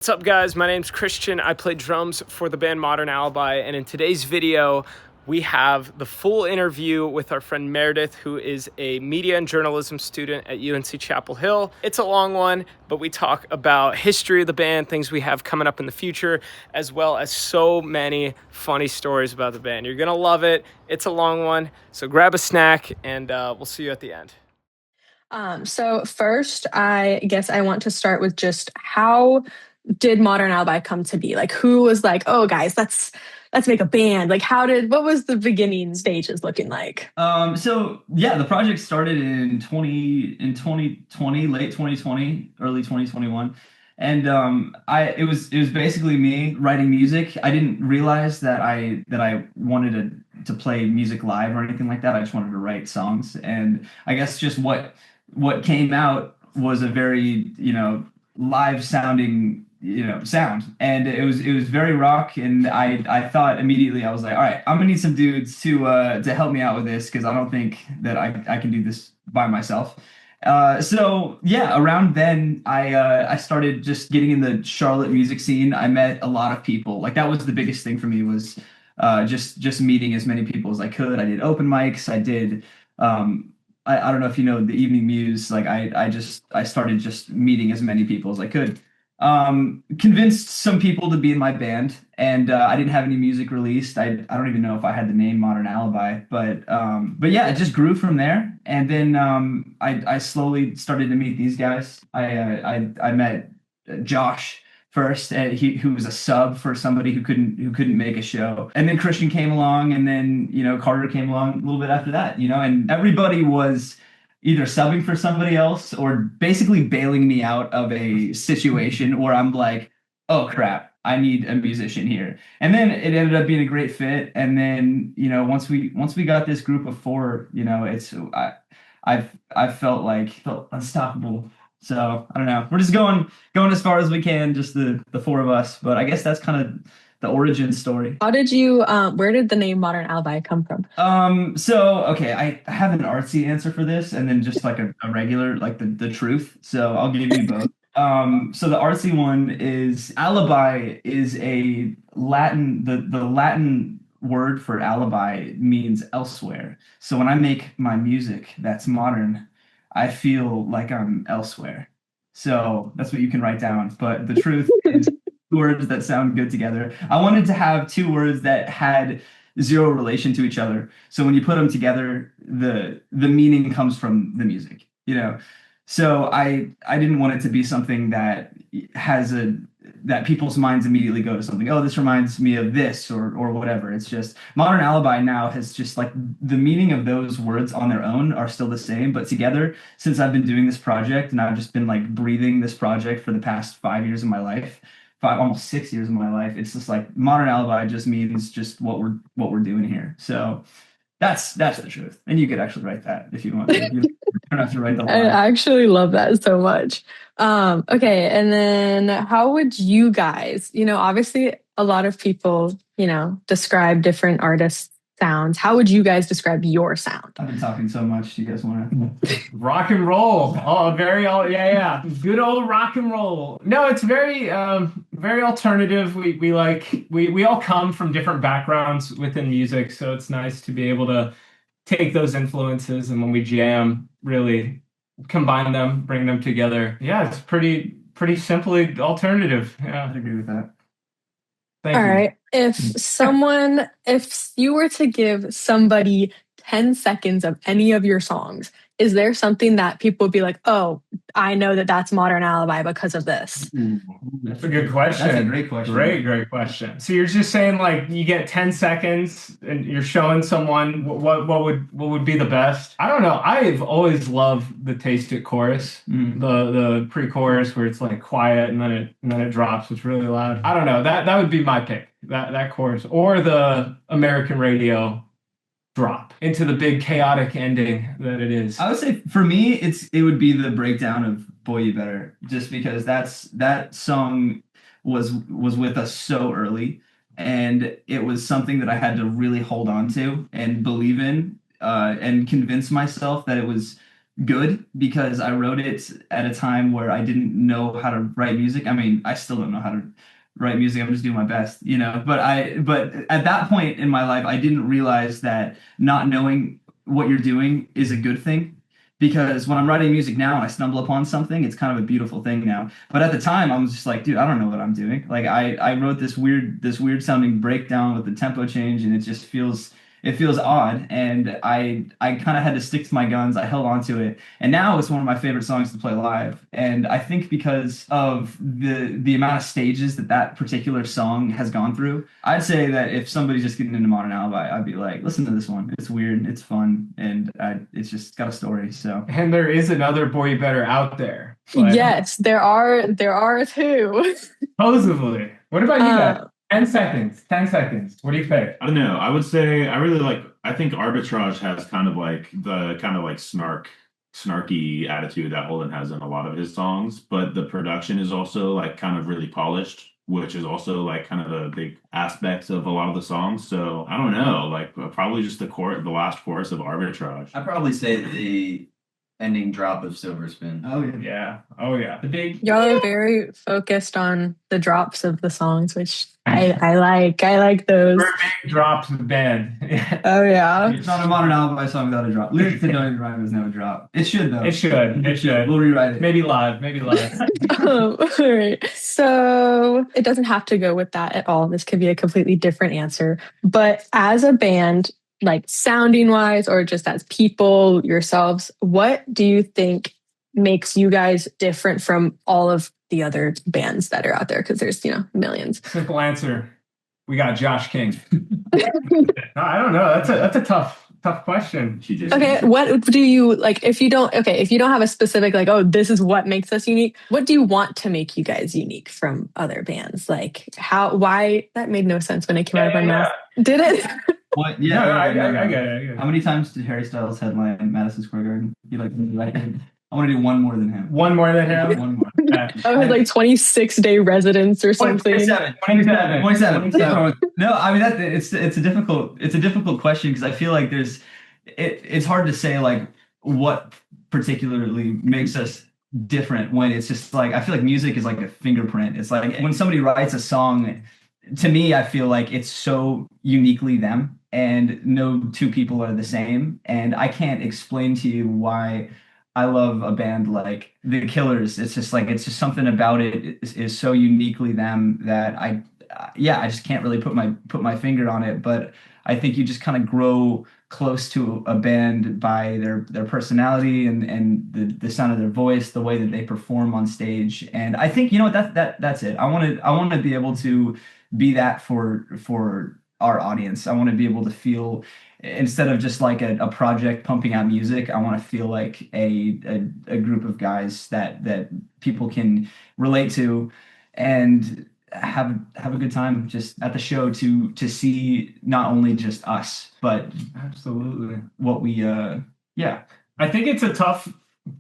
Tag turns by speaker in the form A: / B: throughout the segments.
A: What's up, guys? My name's Christian. I play drums for the band Modern Alibi, and in today's video we have the full interview with our friend Meredith, who is a media and journalism student at UNC Chapel Hill. It's a long one, but we talk about history of the band, things we have coming up in the future, as well as so many funny stories about the band. You're gonna love it. It's a long one, so grab a snack and we'll see you at the end.
B: So first, I guess I want to start with just how did Modern Alibi come to be? Like, who was like, "Oh, guys, let's make a band." Like, what was the beginning stages looking like?
C: The project started in 2020, late 2020, early 2021. And it was basically me writing music. I didn't realize that I wanted to play music live or anything like that. I just wanted to write songs. And I guess just what came out was a very, live sounding, sound. And it was very rock. And I thought immediately, I was like, all right, I'm gonna need some dudes to help me out with this, because I don't think that I can do this by myself. Around then I started just getting in the Charlotte music scene. I met a lot of people. Like, that was the biggest thing for me, was just meeting as many people as I could. I did open mics. I did I don't know if you know the Evening Muse. Like, I started just meeting as many people as I could. Convinced some people to be in my band, and I didn't have any music released. I don't even know if I had the name Modern Alibi, but yeah, it just grew from there. And then I slowly started to meet these guys. I met Josh first, who was a sub for somebody who couldn't make a show, and then Christian came along, and then Carter came along a little bit after that, and everybody was either subbing for somebody else or basically bailing me out of a situation where I'm like, oh crap, I need a musician here. And then it ended up being a great fit. And then, once we got this group of four, I felt unstoppable. So I don't know. We're just going as far as we can, just the four of us. But I guess that's kind of the origin story.
B: How did you? Where did the name Modern Alibi come from?
C: Okay, I have an artsy answer for this, and then just like a regular, like the truth. So I'll give you both. So the artsy one is alibi is a Latin. The Latin word for alibi means elsewhere. So when I make my music that's modern, I feel like I'm elsewhere. So that's what you can write down. But the truth is words that sound good together. I wanted to have two words that had zero relation to each other. So when you put them together, the meaning comes from the music, So I didn't want it to be something that that people's minds immediately go to something. Oh, this reminds me of this or whatever. It's just Modern Alibi now has just, like, the meaning of those words on their own are still the same, but together, since I've been doing this project and I've just been like breathing this project for the past 5 years of my life, almost 6 years of my life, it's just like Modern Alibi just means just what we're doing here. So that's the truth. And you could actually write that if you want. You don't have to write the line.
B: I actually love that so much. Okay, and then how would you guys, obviously a lot of people, describe different artists' sounds. How would you guys describe your sound?
C: I've been talking so much. Do you guys want to?
A: Rock and roll. Oh, yeah. Good old rock and roll. No, it's very very alternative. We all come from different backgrounds within music, so it's nice to be able to take those influences, and when we jam, really combine them, bring them together. Yeah, it's pretty simply alternative. Yeah,
C: I'd agree with that.
B: Thank you. All right. If you were to give somebody 10 seconds of any of your songs, is there something that people would be like, oh, I know that's Modern Alibi because of this?
A: That's a good question.
C: That's a great question.
A: Great question. So you're just saying, like, you get 10 seconds and you're showing someone what would be the best? I don't know. I've always loved the Taste It chorus, the pre-chorus where it's like quiet and then it drops. It's really loud. I don't know. That would be my pick. That chorus, or the American radio drop into the big chaotic ending that it is.
C: I would say for me, it would be the breakdown of Boy You Better, just because that song was with us so early, and it was something that I had to really hold on to and believe in, and convince myself that it was good because I wrote it at a time where I didn't know how to write music. I mean, I still don't know how to write music. I'm just doing my best, you know. But at that point in my life, I didn't realize that not knowing what you're doing is a good thing. Because when I'm writing music now and I stumble upon something, it's kind of a beautiful thing now. But at the time, I was just like, dude, I don't know what I'm doing. Like I wrote this weird sounding breakdown with the tempo change, and it feels odd. And I kind of had to stick to my guns. I held on to it, and now it's one of my favorite songs to play live. And I think because of the amount of stages that particular song has gone through, I'd say that if somebody's just getting into Modern Alibi, I'd be like, listen to this one. It's weird, it's fun, and it's just got a story. So.
A: And there is another Boy Better out there. But
B: Yes, there are two.
A: supposedly. What about you
B: Uh,
A: guys? 10 seconds. 10 seconds. What do you pick?
D: I don't know. I would say I think Arbitrage has kind of like the kind of like snarky attitude that Holden has in a lot of his songs, but the production is also like kind of really polished, which is also like kind of the big aspects of a lot of the songs. So I don't know, like probably just the last chorus of Arbitrage.
E: I'd probably say the ending drop of Silver Spin.
C: Oh yeah.
A: Yeah. Oh, yeah. The big.
B: Y'all are very focused on the drops of the songs, which I like. I like those.
A: We're big drops of the band.
B: Oh yeah.
C: It's not a Modern Alibi song without a drop. Lyrics that don't even rhyme is never drop. It should though.
A: It should. It should.
C: We'll rewrite it.
A: Maybe live. Maybe live.
B: All right. So it doesn't have to go with that at all. This could be a completely different answer. But as a band, like sounding wise, or just as people yourselves, what do you think makes you guys different from all of the other bands that are out there? Because there's, millions.
A: Simple answer. We got Josh King. No, I don't know. That's a tough question.
D: She just
B: Okay, what do you like if you don't have a specific like, oh, this is what makes us unique, what do you want to make you guys unique from other bands? Like why that made no sense when it came out of my mouth. Did it?
C: What?
A: No,
C: Yeah.
A: I get it.
C: How many times did Harry Styles headline Madison Square Garden? You like right? I want to do one more than him.
A: One more than him?
C: One more.
B: I was like 26-day residence or something.
C: 27. No, I mean it's a difficult question because I feel like it's hard to say like what particularly makes us different when it's just like I feel like music is like a fingerprint. It's like when somebody writes a song, to me, I feel like it's so uniquely them, and no two people are the same. And I can't explain to you why I love a band like The Killers. It's just something about it is so uniquely them that I just can't really put my finger on it. But I think you just kind of grow close to a band by their personality and the sound of their voice, the way that they perform on stage. And I think that's it. I want to be able to be that for our audience. I want to be able to feel, instead of just like a project pumping out music, I want to feel like a group of guys that people can relate to and have a good time just at the show to see not only just us, but
A: Absolutely.
C: what we
A: I think it's a tough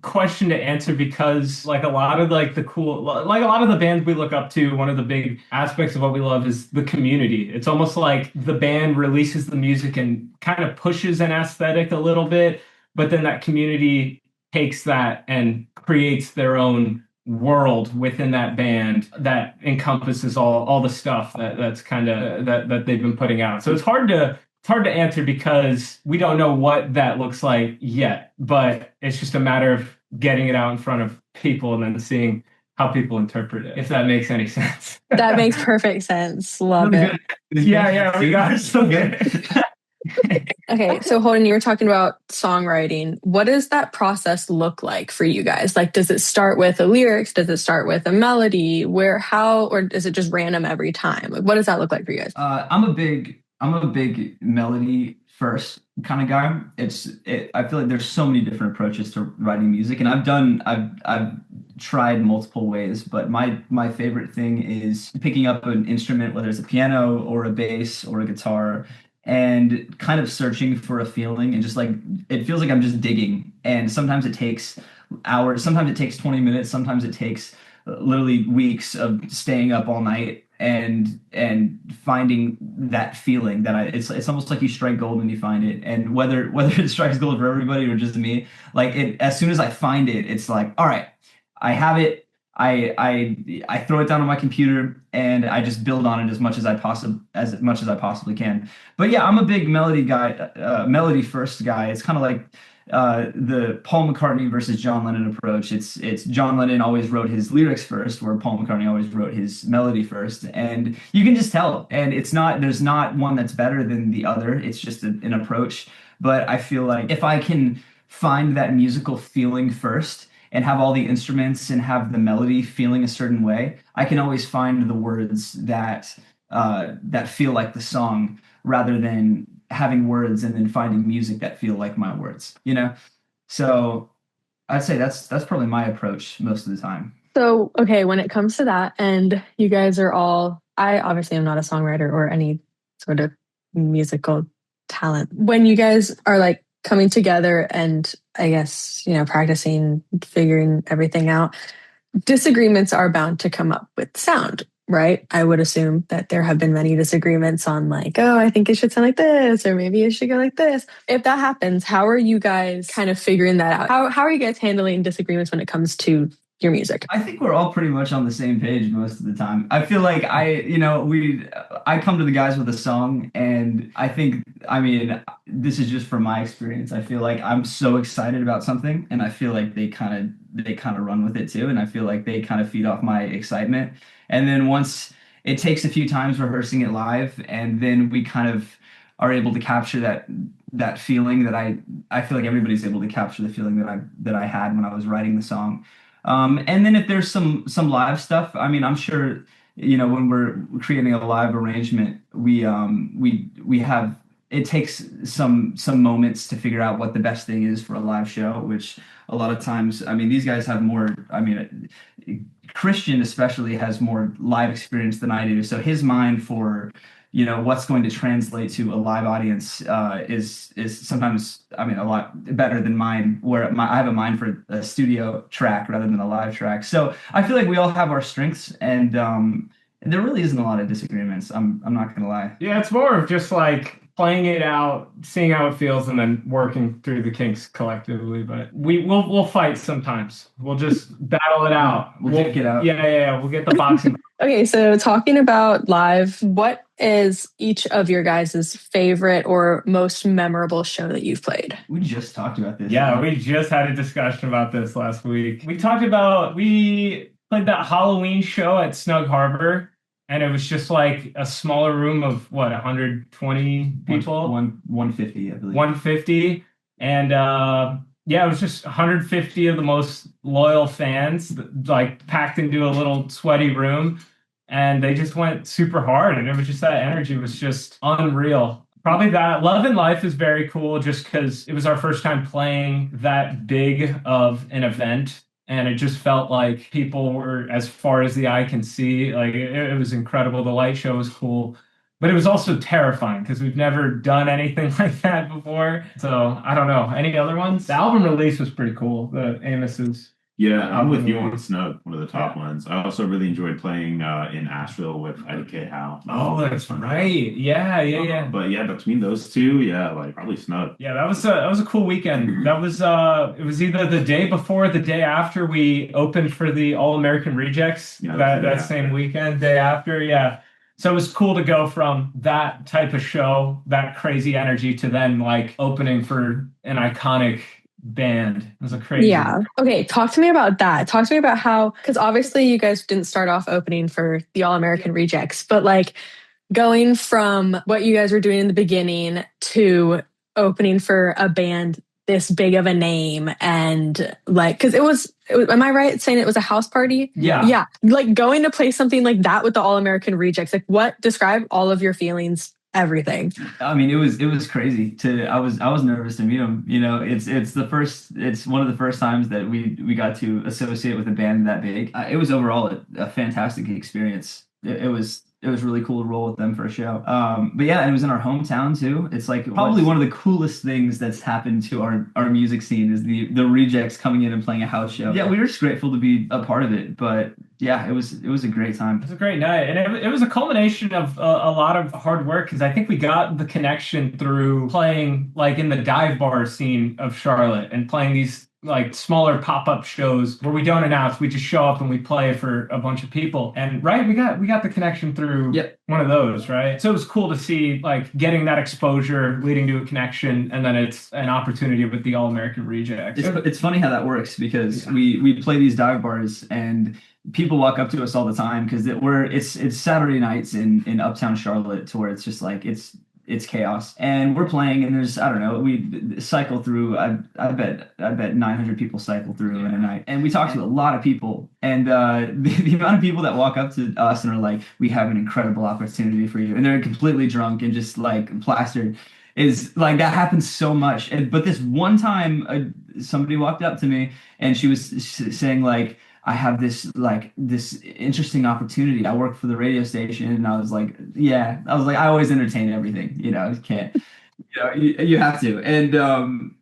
A: question to answer because like a lot of the bands we look up to, one of the big aspects of what we love is the community. It's almost like the band releases the music and kind of pushes an aesthetic a little bit, but then that community takes that and creates their own world within that band that encompasses all the stuff that's kind of that they've been putting out. So it's hard to answer because we don't know what that looks like yet, but it's just a matter of getting it out in front of people and then seeing how people interpret it, if that makes any sense.
B: That makes perfect sense. Love it.
A: Yeah, we got it. So good.
B: Okay, so Holden, you were talking about songwriting. What does that process look like for you guys? Like, does it start with the lyrics? Does it start with a melody? Or is it just random every time? Like, what does that look like for you guys?
C: I'm a big melody first kind of guy. I feel like there's so many different approaches to writing music, and I've tried multiple ways, but my favorite thing is picking up an instrument, whether it's a piano or a bass or a guitar, and kind of searching for a feeling, and just like it feels like I'm just digging. And sometimes it takes hours, sometimes it takes 20 minutes, sometimes it takes literally weeks of staying up all night and finding that feeling that it's almost like you strike gold when you find it. And whether it strikes gold for everybody or just me, like it, as soon as I find it, it's like, all right, I have it. I throw it down on my computer and I just build on it as much as I possibly can. But yeah, I'm a big melody guy, melody first guy. It's kind of like the Paul McCartney versus John Lennon approach. It's John Lennon always wrote his lyrics first, where Paul McCartney always wrote his melody first, and you can just tell. And there's not one that's better than the other. It's just an approach. But I feel like if I can find that musical feeling first and have all the instruments and have the melody feeling a certain way, I can always find the words that feel like the song rather than having words and then finding music that feel like my words, you know? So I'd say that's probably my approach most of the time.
B: So, okay, when it comes to that, and you guys are all, I obviously am not a songwriter or any sort of musical talent. When you guys are like coming together and I guess, practicing, figuring everything out, disagreements are bound to come up with sound, right? I would assume that there have been many disagreements on like, oh, I think it should sound like this, or maybe it should go like this. If that happens, how are you guys kind of figuring that out? How are you guys handling disagreements when it comes to your music?
C: I think we're all pretty much on the same page most of the time. I feel like I come to the guys with a song, and this is just from my experience. I feel like I'm so excited about something, and I feel like they kind of run with it too, and I feel like they kind of feed off my excitement. And then once it takes a few times rehearsing it live, and then we kind of are able to capture that feeling that I feel like everybody's able to capture the feeling that I had when I was writing the song. And then if there's some live stuff, I'm sure, when we're creating a live arrangement, we have, it takes some moments to figure out what the best thing is for a live show, which a lot of times, these guys have more, Christian especially has more live experience than I do. So his mind for, what's going to translate to a live audience is sometimes, a lot better than mine, where I have a mind for a studio track rather than a live track. So I feel like we all have our strengths, and there really isn't a lot of disagreements. I'm not gonna lie.
A: Yeah, it's more of just like playing it out, seeing how it feels, and then working through the kinks collectively. But we'll fight sometimes. We'll just battle it out.
C: We'll get it out.
A: Yeah. We'll get the boxing.
B: Okay, so talking about live, what is each of your guys' favorite or most memorable show that you've played?
C: We just talked about this.
A: Yeah, we just had a discussion about this last week. We played that Halloween show at Snug Harbor, and it was just like a smaller room of 120 people?
C: 150, I believe.
A: 150. And it was just 150 of the most loyal fans, like packed into a little sweaty room. And they just went super hard. And it was just, that energy was just unreal. Probably that. Love and Life is very cool just because it was our first time playing that big of an event. And it just felt like people were as far as the eye can see. Like it was incredible. The light show was cool, but it was also terrifying because we've never done anything like that before. So I don't know. Any other ones? The album release was pretty cool. The Amos's.
D: Yeah, I'm with you on Snug, one of the top ones. I also really enjoyed playing in Asheville with IDK Howe.
A: Oh, that's right. Yeah.
D: But yeah, between those two, probably Snug.
A: Yeah, that was a cool weekend. That was it was either the day before or the day after we opened for the All American Rejects.
D: Yeah,
A: that same weekend, day after. Yeah. So it was cool to go from that type of show, that crazy energy, to then like opening for an iconic band. It was a crazy.
B: Yeah. Okay. Talk to me about that. Talk to me about how, because obviously you guys didn't start off opening for the All American Rejects, but like going from what you guys were doing in the beginning to opening for a band this big of a name, and like, because it was, am I right saying it was a house party?
C: Yeah.
B: Like going to play something like that with the All American Rejects, like describe all of your feelings, everything.
C: It was crazy I was nervous to meet him. It's one of the first times that we got to associate with a band that big. It was overall a fantastic experience. it was really cool to roll with them for a show. But yeah, it was in our hometown too. It's like probably one of the coolest things that's happened to our music scene is the Rejects coming in and playing a house show. Yeah, we were just grateful to be a part of it. But yeah, it was a great time.
A: It was a great night, and it was a culmination of a lot of hard work because I think we got the connection through playing like in the dive bar scene of Charlotte and playing these like smaller pop-up shows where we don't announce, we just show up and we play for a bunch of people. And right, we got the connection through one of those, right? So it was cool to see like getting that exposure leading to a connection, and then it's an opportunity with the All-American Rejects.
C: It's funny how that works because we play these dive bars and people walk up to us all the time because it's Saturday nights in uptown Charlotte to where it's just like it's chaos, and we're playing, and there's, I don't know, we cycle through, I bet 900 people cycle through in a night, and we talk to a lot of people, and the amount of people that walk up to us and are like, we have an incredible opportunity for you, and they're completely drunk and just like plastered, is like, that happens so much. But this one time somebody walked up to me and she was saying like, I have this interesting opportunity. I work for the radio station, and I was like, I always entertain everything, you can't, you have to.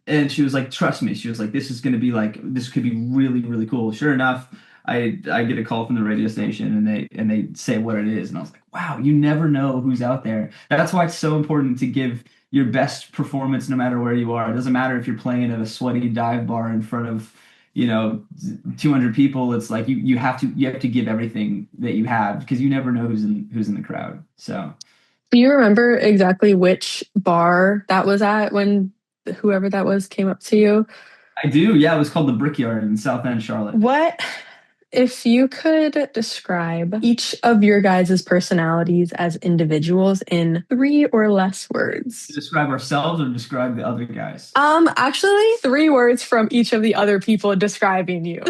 C: And she was like, trust me. She was like, this could be really, really cool. Sure enough, I get a call from the radio station, and they say what it is, and I was like, wow, you never know who's out there. That's why it's so important to give your best performance no matter where you are. It doesn't matter if you're playing at a sweaty dive bar in front of 200 people. It's like you have to give everything that you have because you never know who's in the crowd. So
B: do you remember exactly which bar that was at when whoever that was came up to you?
C: I do. Yeah, it was called the Brickyard in South End, Charlotte.
B: What if you could describe each of your guys' personalities as individuals in 3 or less words?
C: Describe ourselves or describe the other guys?
B: Actually 3 words from each of the other people describing you.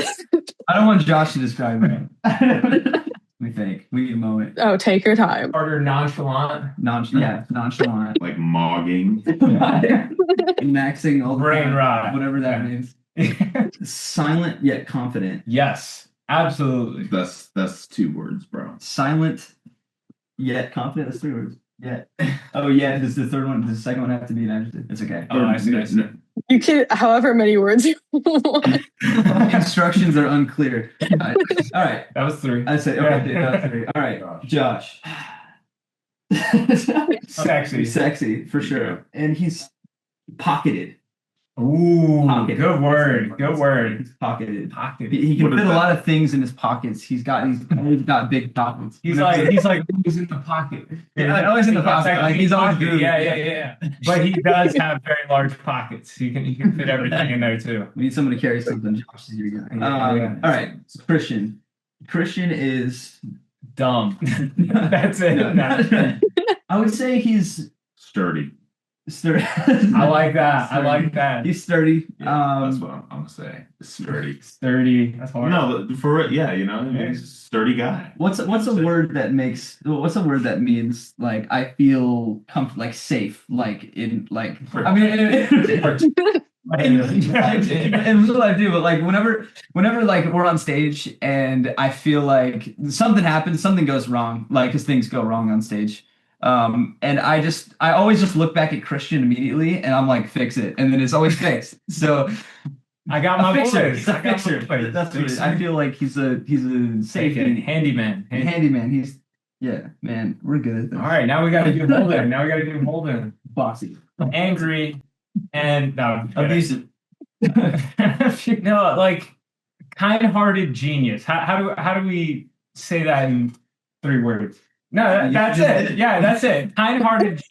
C: I don't want Josh to describe me. Let me think. We need a moment.
B: Oh, take your time.
A: Harder, nonchalant.
C: Nonchalant.
D: Like mogging.
C: Maxing all the
A: brain
C: time,
A: rot.
C: whatever that means. Silent yet confident.
A: Yes. Absolutely.
D: That's 2 words, bro.
C: Silent yet confident. That's 3 words. Yeah. Oh yeah. Does the third one? Does the second one have to be an adjective? It's okay.
A: Oh, I see.
B: You can however many words you want.
C: Instructions are unclear. All right.
A: That was 3.
C: I said okay. That was 3. All right, Josh. Sexy for sure, and he's pocketed.
A: Ooh, good word. Good word.
C: He's pocketed. He can fit a lot of things in his pockets. He's got big pockets.
A: He's like always in the pocket.
C: Yeah, always in the pocket. Like he's always good.
A: Yeah. But he does have very large pockets. He can fit everything in there too.
C: We need someone to carry something. Josh is your guy. All right, Christian. Christian is
A: dumb. That's it.
C: No. I would say he's
D: sturdy.
A: I like that. I like that.
C: He's sturdy.
D: Yeah, that's what I'm gonna say. Sturdy.
A: That's hard.
D: No, for it, yeah, he's a sturdy guy.
C: What's a word that means like I feel like safe, like in like I mean in real life too, but like whenever like we're on stage and I feel like something happens, something goes wrong, like because things go wrong on stage. And I always just look back at Christian immediately and I'm like, fix it. And then it's always fixed. So
A: I got my
C: fixer.
A: boys.
C: That's what it is. I feel like he's a safety
A: handyman.
C: He's man, we're good at this.
A: All right, now we got to do Holden.
C: Bossy.
A: Angry and
C: abusive.
A: No, like kind-hearted genius. How do we say that in 3 words? No, that's it. Yeah, that's it. Kind-hearted.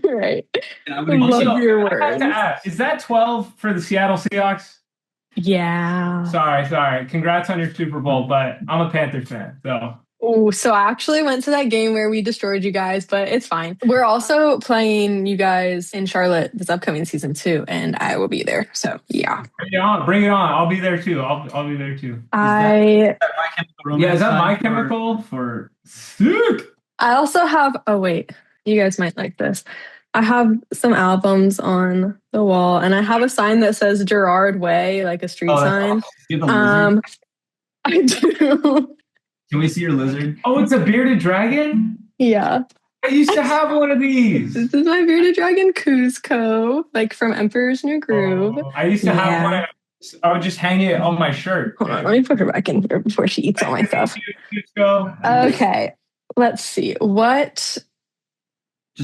B: Right.
C: I
B: love your words.
A: Is that 12 for the Seattle Seahawks?
B: Yeah.
A: Sorry. Congrats on your Super Bowl, but I'm a Panthers fan, so.
B: Oh, so I actually went to that game where we destroyed you guys, but it's fine. We're also playing you guys in Charlotte this upcoming season too, and I will be there. So yeah.
A: Bring it on. I'll be there too. I'll be there too.
B: Is
A: that My Chemical
C: for
A: sick?
B: I also have you guys might like this. I have some albums on the wall, and I have a sign that says Gerard Way, like a street sign.
C: Awesome.
B: I do.
C: Can we see your lizard?
F: Oh, it's a bearded dragon?
B: Yeah.
F: I used to have one of these.
B: This is my bearded dragon Cusco, like from Emperor's New Groove.
F: I used to have
B: Yeah.
F: one. I would just hang it on my shirt.
B: Hold on, let me put her back in here before she eats all my stuff. Okay, let's see. What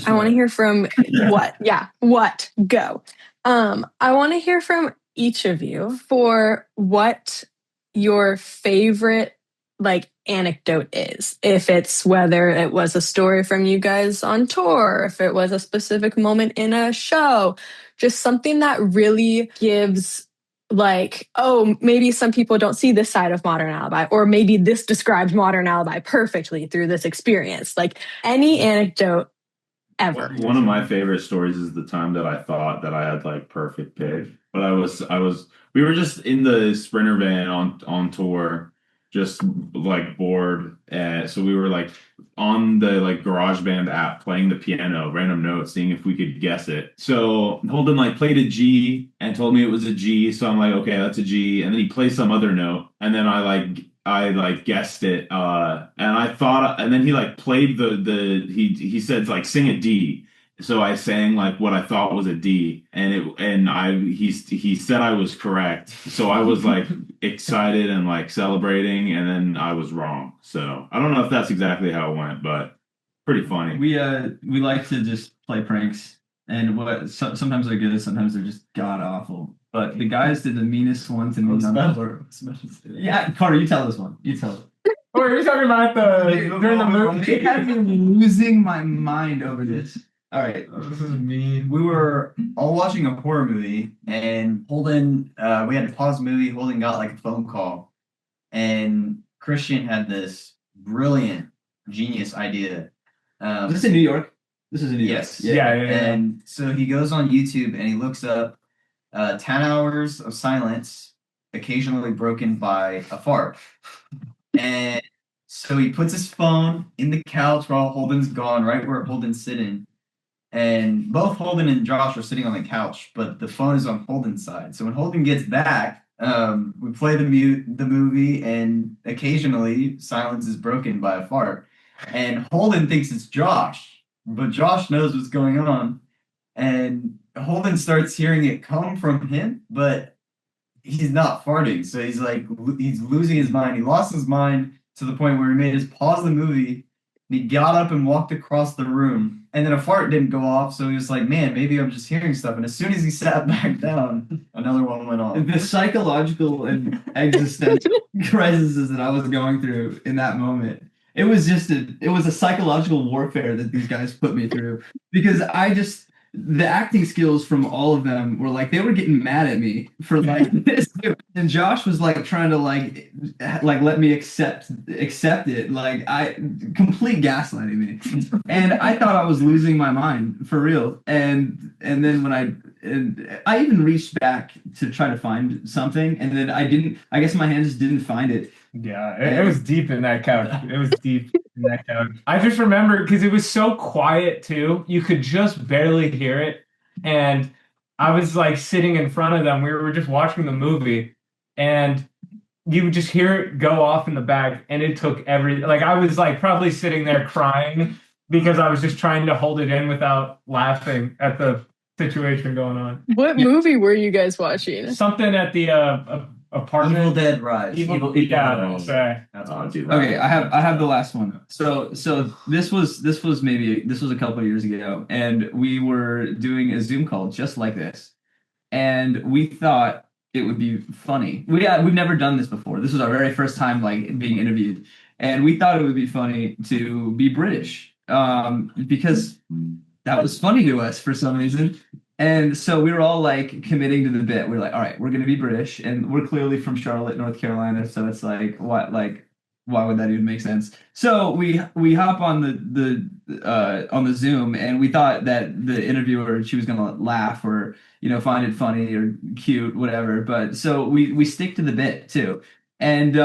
B: I want to hear from what? Yeah, what? Go. I want to hear from each of you for what your favorite like anecdote is. If it's whether it was a story from you guys on tour, if it was a specific moment in a show, just something that really gives like, oh, maybe some people don't see this side of Modern Alibi, or maybe this describes Modern Alibi perfectly through this experience. Like any anecdote ever.
D: One of my favorite stories is the time that I thought that I had like perfect pitch, but we were just in the Sprinter van on tour, just like bored, so we were like on the like GarageBand app playing the piano, random notes, seeing if we could guess it. So Holden like played a G and told me it was a G, so I'm like, okay, that's a G, and then he played some other note, and then I guessed it, and I thought, and then he like played he said like sing a D. So I sang like what I thought was a D, he said I was correct. So I was like excited and like celebrating, and then I was wrong. So I don't know if that's exactly how it went, but pretty funny.
C: We like to just play pranks, and sometimes they're good, sometimes they're just god awful. But the guys did the meanest one to me. Yeah, Carter, you tell this one. You tell it.
F: Oh, you're talking about during the movie.
C: It had me losing my mind over this. All right.
F: This is mean.
E: We were all watching a horror movie, and Holden, we had to pause the movie. Holden got like a phone call, and Christian had this brilliant, genius idea.
C: Is this in New York? This is in New York.
E: Yes.
F: Yeah.
E: And so he goes on YouTube and he looks up 10 hours of silence, occasionally broken by a fart. And so he puts his phone in the couch while Holden's gone, right where Holden's sitting. And both Holden and Josh are sitting on the couch, but the phone is on Holden's side. So when Holden gets back, we play the movie, and occasionally silence is broken by a fart. And Holden thinks it's Josh, but Josh knows what's going on. And Holden starts hearing it come from him, but he's not farting. So he's like, he's losing his mind. He lost his mind to the point where he made us pause the movie. And he got up and walked across the room. And then a fart didn't go off. So he was like, man, maybe I'm just hearing stuff. And as soon as he sat back down, another one went off.
C: The psychological and existential crises that I was going through in that moment. It was a psychological warfare that these guys put me through, because the acting skills from all of them were like, they were getting mad at me for like this, and Josh was like trying to like let me accept it, like I complete gaslighting me, and I thought I was losing my mind for real, and then when I even reached back to try to find something, and then I guess my hand just didn't find it.
F: Yeah, it was deep in that couch. It was deep in that couch. I just remember because it was so quiet too. You could just barely hear it. And I was like sitting in front of them. We were just watching the movie, and you would just hear it go off in the back. And it took I was like probably sitting there crying because I was just trying to hold it in without laughing at the situation going on.
B: What movie were you guys watching?
F: Something at the apartment.
E: Evil Dead Rise.
F: Evil Dead Rise.
E: That's awesome.
C: Okay, I have the last one. So this was a couple of years ago, and we were doing a Zoom call just like this, and we thought it would be funny. We've never done this before. This was our very first time like being interviewed, and we thought it would be funny to be British, because that was funny to us for some reason. And so we were all like committing to the bit. We're like, all right, we're going to be British, and we're clearly from Charlotte, North Carolina. So it's like, what, like, why would that even make sense? So we hop on the Zoom, and we thought that the interviewer, she was going to laugh or, find it funny or cute, whatever. But so we stick to the bit too. And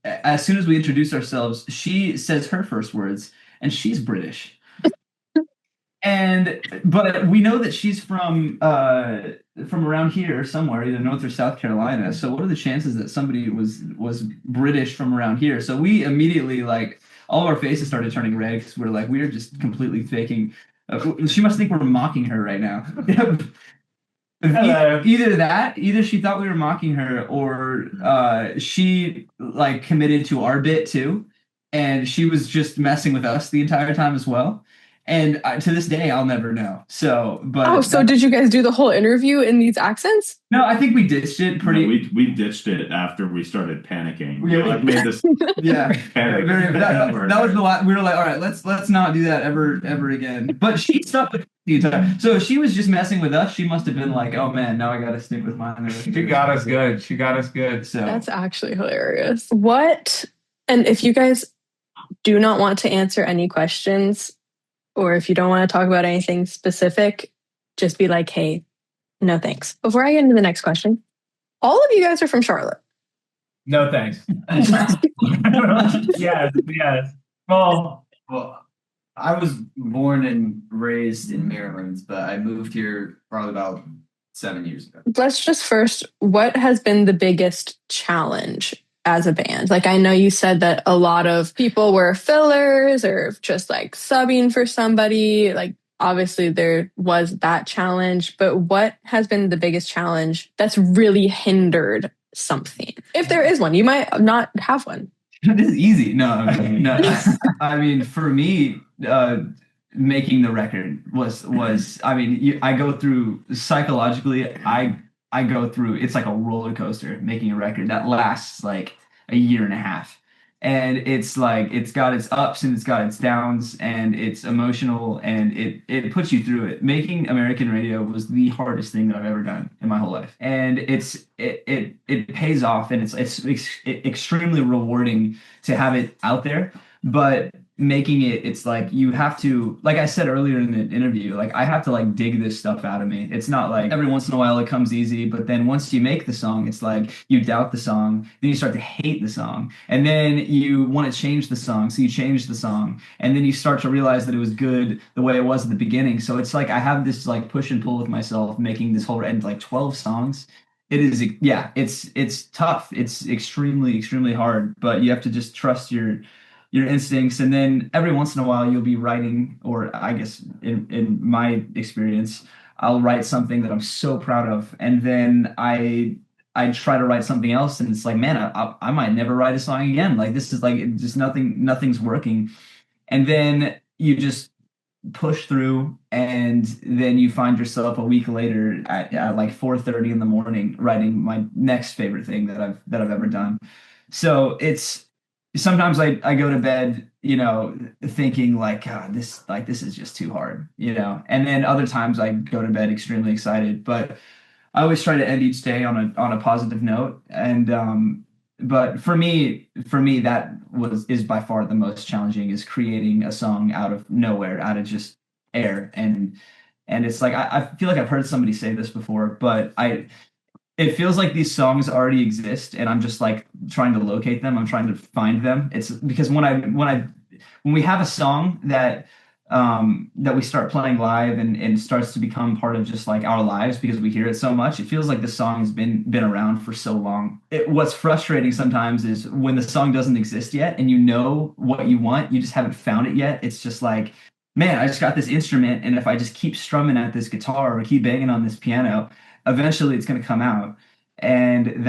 C: as soon as we introduce ourselves, she says her first words, and she's British. But we know that she's from from around here somewhere, either North or South Carolina. So what are the chances that somebody was British from around here? So we immediately like all of our faces started turning red because we're like we're just completely faking. She must think we're mocking her right now.
F: Hello.
C: Either she thought we were mocking her, or she like committed to our bit too, and she was just messing with us the entire time as well. And to this day, I'll never know. So, but
B: Oh, so did you guys do the whole interview in these accents?
C: no, I think we ditched it pretty.
D: We ditched it after we started panicking.
C: Yeah,
D: We like made this
C: Yeah,
D: panic.
C: that was the last. We were like, all right, let's not do that ever again. But she stuck with the entire. So if she was just messing with us, she must have been like, oh man, now I got to stick with mine.
F: She got us good. She got us good.
C: So
B: That's actually hilarious. What? And if you guys do not want to answer any questions, or if you don't want to talk about anything specific, just be like, hey, no thanks. Before I get into the next question, all of you guys are from Charlotte.
F: No thanks. Yes. Well,
E: I was born and raised in Maryland, but I moved here probably about 7 years ago.
B: Let's just first, what has been the biggest challenge as a band? Like, I know you said that a lot of people were fillers or just like subbing for somebody. Like, obviously there was that challenge, but what has been the biggest challenge that's really hindered something? If there is one, you might not have one.
C: this is easy. No. I mean, for me, making the record was. I mean, I go through psychologically. I go through, it's like a roller coaster making a record that lasts like a year and a half. And it's like, it's got its ups and it's got its downs, and it's emotional, and it puts you through it. Making American radio was the hardest thing that I've ever done in my whole life. And it pays off, and it's extremely rewarding to have it out there. But making it's like you have to, like I said earlier in the interview, like I have to like dig this stuff out of me. It's not like every once in a while it comes easy, but then once you make the song, it's like you doubt the song, then you start to hate the song, and then you want to change the song, so you change the song, and then you start to realize that it was good the way it was at the beginning. So it's like I have this like push and pull with myself making this whole, and like 12 songs. It is, yeah, it's tough. It's extremely hard, but you have to just trust your instincts. And then every once in a while you'll be writing, or I guess in my experience, I'll write something that I'm so proud of, and then I try to write something else, and it's like, man, I might never write a song again. Like this is like just nothing's working. And then you just push through, and then you find yourself a week later at like 4:30 in the morning writing my next favorite thing that I've ever done. So it's sometimes I go to bed, thinking like, God, this is just too hard, and then other times I go to bed extremely excited. But I always try to end each day on a positive note. And but for me that is by far the most challenging, is creating a song out of nowhere, out of just air. And it's like I feel like I've heard somebody say this before, but it feels like these songs already exist, and I'm just like trying to locate them. I'm trying to find them. It's because when we have a song that we start playing live, and starts to become part of just like our lives because we hear it so much, it feels like the song has been around for so long. What's frustrating sometimes is when the song doesn't exist yet, and you know what you want, you just haven't found it yet. It's just like, man, I just got this instrument, and if I just keep strumming at this guitar or keep banging on this piano, eventually it's going to come out. And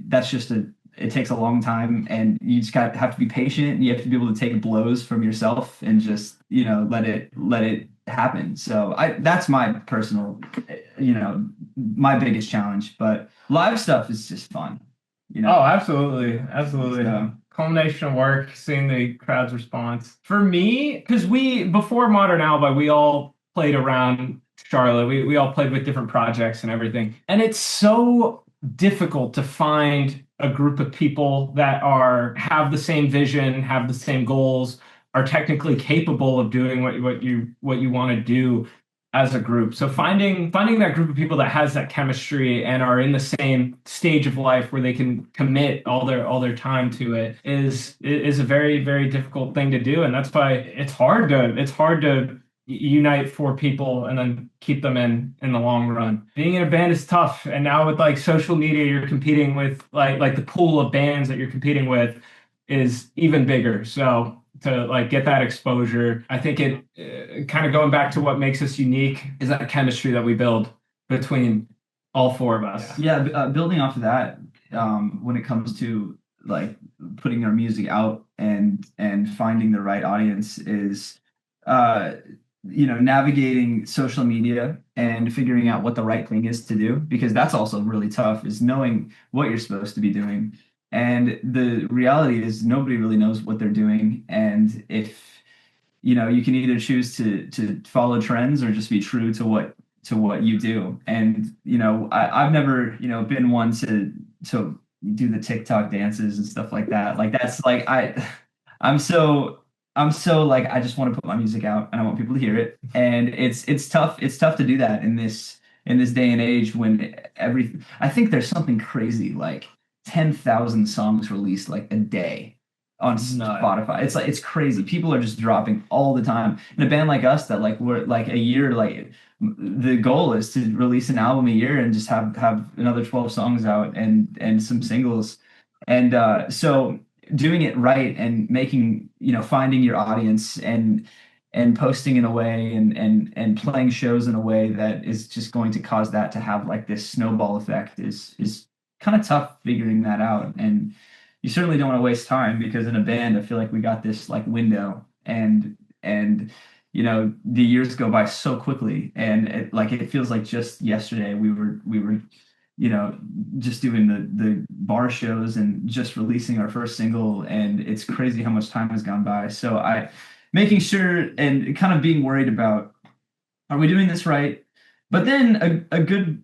C: that's just it takes a long time, and you just have to be patient. You have to be able to take blows from yourself and just, let it happen. So that's my personal, my biggest challenge. But live stuff is just fun.
F: Oh, absolutely.
C: So,
F: Culmination of work, seeing the crowd's response. For me, because before Modern Alibi, we all played around Charlotte. We all played with different projects and everything. And it's so difficult to find a group of people that have the same vision, have the same goals, are technically capable of doing what you want to do as a group. So finding that group of people that has that chemistry and are in the same stage of life where they can commit all their time to it is a very, very difficult thing to do. And that's why it's hard to unite four people and then keep them in the long run. Being in a band is tough, and now with like social media, you're competing with like the pool of bands that you're competing with is even bigger. So to like get that exposure, I think it kind of going back to what makes us unique is that chemistry that we build between all four of us.
C: Yeah, building off of that, when it comes to like putting our music out and finding the right audience is, navigating social media and figuring out what the right thing is to do, because that's also really tough, is knowing what you're supposed to be doing. And the reality is nobody really knows what they're doing. And if, you can either choose to follow trends or just be true to what you do. And, I've never, been one to do the TikTok dances and stuff like that. Like that's like, I'm so like, I just want to put my music out and I want people to hear it. And it's tough. It's tough to do that in this day and age when I think there's something crazy, like 10,000 songs released like a day on Spotify. It's like, it's crazy. People are just dropping all the time. In a band like us that like we're like a year, like the goal is to release an album a year and just have another 12 songs out and some singles. And so doing it right and making, finding your audience and posting in a way and playing shows in a way that is just going to cause that to have like this snowball effect is kind of tough figuring that out. And you certainly don't want to waste time, because in a band, I feel like we got this like window and the years go by so quickly, and it feels like just yesterday we were just doing the bar shows and just releasing our first single, and it's crazy how much time has gone by. So making sure and kind of being worried about, are we doing this right? But then a good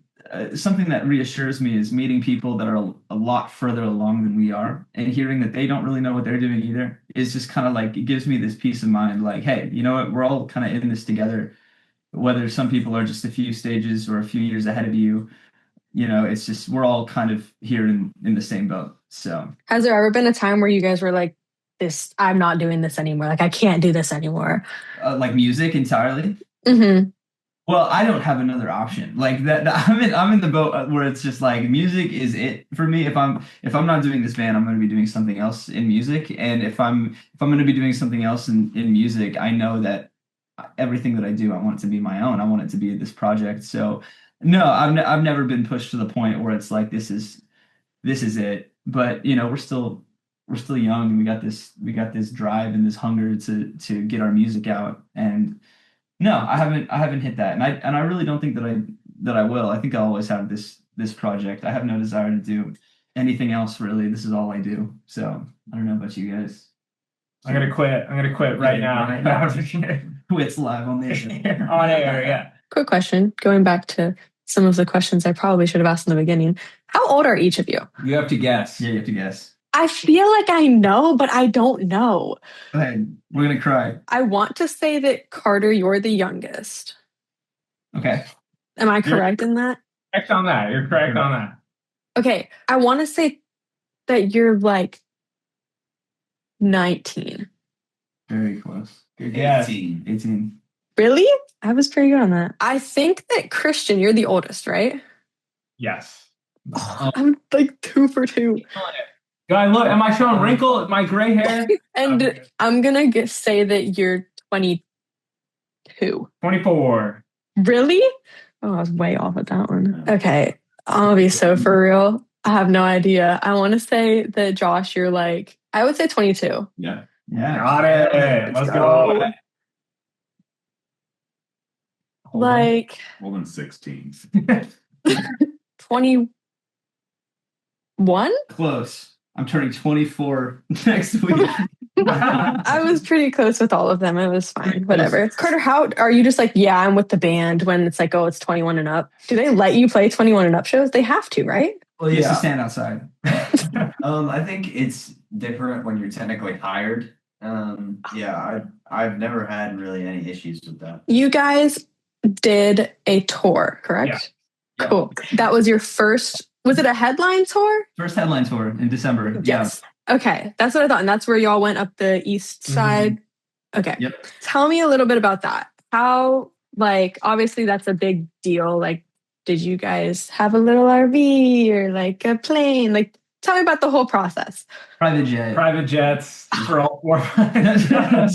C: something that reassures me is meeting people that are a lot further along than we are, and hearing that they don't really know what they're doing either is just kind of like, it gives me this peace of mind. Like, hey, you know what? We're all kind of in this together, whether some people are just a few stages or a few years ahead of you. It's just, we're all kind of here in the same boat. So
B: has there ever been a time where you guys were like, I'm not doing this anymore, like I can't do this anymore?
C: Like music entirely?
B: Mm-hmm.
C: Well, I don't have another option. Like that I'm in the boat where it's just like music is it for me. If I'm not doing this band, I'm going to be doing something else in music. And if I'm going to be doing something else in music, I know that everything that I do, I want it to be my own. I want it to be this project. So no, I've never been pushed to the point where it's like this is it. But we're still young, and we got this drive and this hunger to get our music out. And no, I haven't hit that, and I really don't think that I will. I think I'll always have this project. I have no desire to do anything else really. This is all I do. So I don't know about you guys.
F: I'm gonna quit right now.
C: Quits live on the air.
F: On air, yeah.
B: Quick question, going back to some of the questions I probably should have asked in the beginning. How old are each of you?
F: You have to guess.
C: Yeah, you have to guess.
B: I feel like I know, but I don't know.
C: Go ahead. We're gonna cry.
B: I want to say that, Carter, you're the youngest.
C: Okay.
B: Am I correct in that?
F: Correct on that. You're correct on that.
B: Okay. I want to say that you're like 19.
C: Very close.
F: Good guess.
C: 18.
B: Really? I was pretty good on that. I think that, Christian, you're the oldest, right?
F: Yes.
B: I'm like 2 for 2.
F: Guy, look, am I showing wrinkle? My gray hair?
B: And I'm going to say that you're 22.
F: 24.
B: Really? Oh, I was way off with that one. Okay. I'll be so for real. I have no idea. I want to say that, Josh, you're like, I would say 22.
D: Yeah.
F: Got it. Let's go.
B: Like
D: Holden 16.
B: 21?
C: Close. I'm turning 24 next week.
B: I was pretty close with all of them. It was fine. Whatever. Carter, how are you just like, yeah, I'm with the band when it's like, oh, it's 21 and up? Do they let you play 21 and up shows? They have to, right?
C: Well, you have to stand outside.
E: I think it's different when you're technically hired. I've never had really any issues with that.
B: You guys did a tour, correct?
E: Yeah.
B: Cool. That was your first, was it a headline tour?
C: First headline tour in December.
B: Yes. Yeah. Okay. That's what I thought. And that's where y'all went up the east side. Okay.
C: Yep.
B: Tell me a little bit about that. how, like, obviously that's a big deal. Like, did you guys have a little RV or like a plane? Like, tell me about the whole process.
C: Private jet.
F: Private jets for all four. No,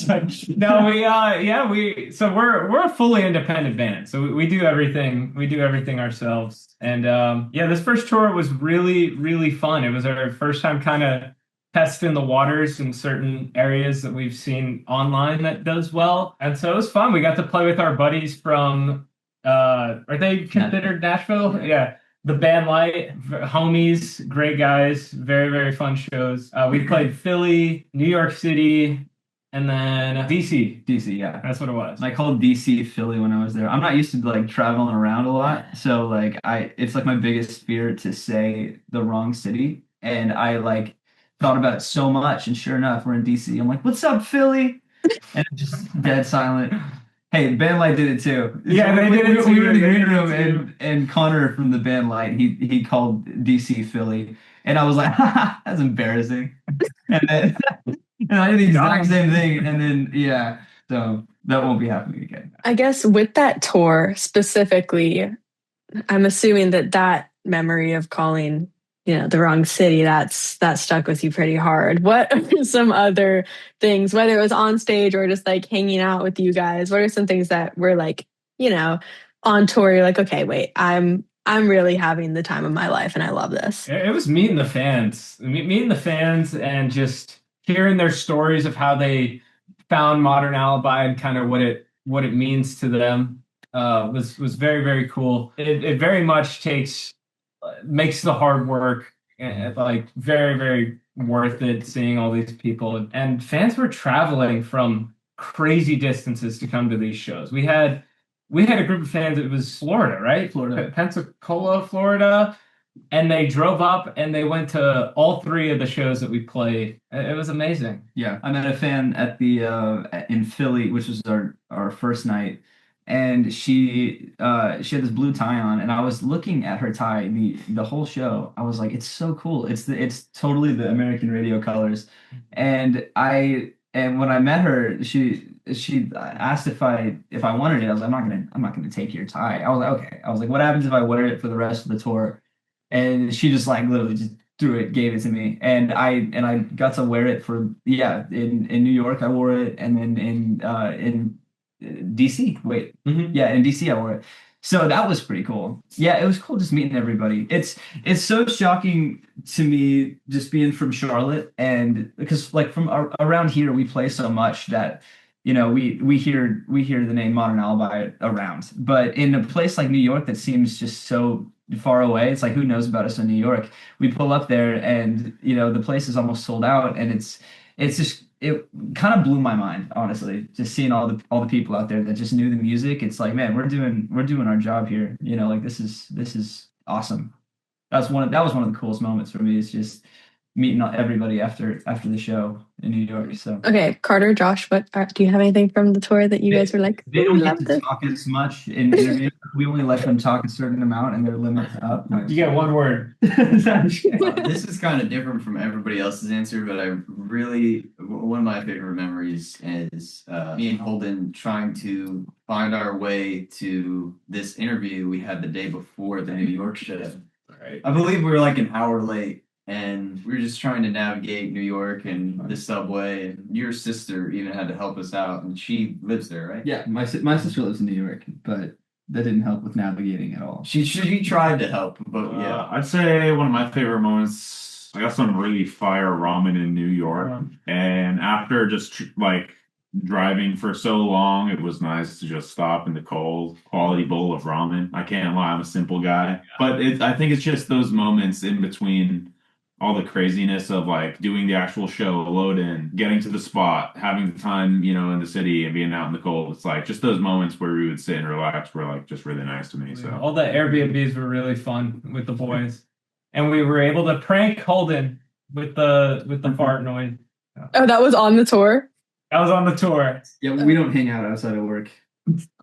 F: so we're a fully independent band. So we do everything. We do everything ourselves. And this first tour was really, really fun. It was our first time kind of testing the waters in certain areas that we've seen online that does well. And so it was fun. We got to play with our buddies from are they considered Nashville? Yeah. The Band Light, homies, great guys, very, very fun shows. We played Philly, New York City, and then DC.
C: DC, yeah.
F: That's what it was.
C: I called DC Philly when I was there. I'm not used to like traveling around a lot. So like it's like my biggest fear to say the wrong city. And I like thought about it so much. And sure enough, we're in DC. I'm like, what's up, Philly? And just dead silent. Hey, Band Light did it too.
F: Yeah, they did it too.
C: We were in the green room, and Connor from the Band Light, he called DC Philly, and I was like, that's embarrassing. And then and I did the exact same thing, and then so that won't be happening again.
B: I guess with that tour specifically, I'm assuming that memory of calling, the wrong city, that stuck with you pretty hard. What are some other things, whether it was on stage or just like hanging out with you guys? What are some things that were like, on tour, you're like, okay, wait, I'm really having the time of my life and I love this.
F: It was meeting the fans, and just hearing their stories of how they found Modern Alibi and kind of what it means to them was very, very cool. It very much makes the hard work like very, very worth it, seeing all these people. And fans were traveling from crazy distances to come to these shows. We had a group of fans. It was Florida, right? Pensacola, Florida. And they drove up and they went to all three of the shows that we played. It was amazing.
C: Yeah, I met a fan at the in Philly, which was our first night. And she had this blue tie on, and I was looking at her tie the whole show. I was like, it's so cool. It's totally the American radio colors. And when I met her, she asked if I wanted it. I was like, I'm not gonna take your tie. I was like, okay. I was like, what happens if I wear it for the rest of the tour? And she just like literally just threw it, gave it to me, and I got to wear it for in New York I wore it, and then in DC. Wait.
F: Mm-hmm.
C: Yeah, in DC I wore it. So that was pretty cool. Yeah, it was cool just meeting everybody. It's so shocking to me just being from Charlotte, and because like from around here we play so much that we hear the name Modern Alibi around. But in a place like New York that seems just so far away, it's like, who knows about us in New York? We pull up there and the place is almost sold out, and it kind of blew my mind, honestly, just seeing all the people out there that just knew the music. It's like, man, we're doing our job here. Like this is awesome. That was one of the coolest moments for me, is just meeting everybody after the show in New York. So
B: okay, Carter, Josh, do you have anything from the tour that you guys were like?
C: They don't get to talk as much in interviews. We only let them talk a certain amount, and their limit's up.
F: You get one word.
E: This is kind of different from everybody else's answer, but one of my favorite memories is me and Holden trying to find our way to this interview we had the day before the New York show.
F: Right.
E: I believe we were like an hour late. And we were just trying to navigate New York and the subway. And your sister even had to help us out, and she lives there, right?
C: Yeah, my sister lives in New York, but that didn't help with navigating at all.
E: She tried to help, but yeah.
D: I'd say one of my favorite moments, I got some really fire ramen in New York. And after just like driving for so long, it was nice to just stop in the cold quality bowl of ramen. I can't lie, I'm a simple guy. But I think it's just those moments in between all the craziness of like doing the actual show, load in, getting to the spot, having the time, in the city and being out in the cold. It's like just those moments where we would sit and relax were like just really nice to me. So
F: all the Airbnbs were really fun with the boys. And we were able to prank Holden with the fart noise.
B: Oh, that was on the tour?
F: That was on the tour.
C: Yeah, we don't hang out outside of work.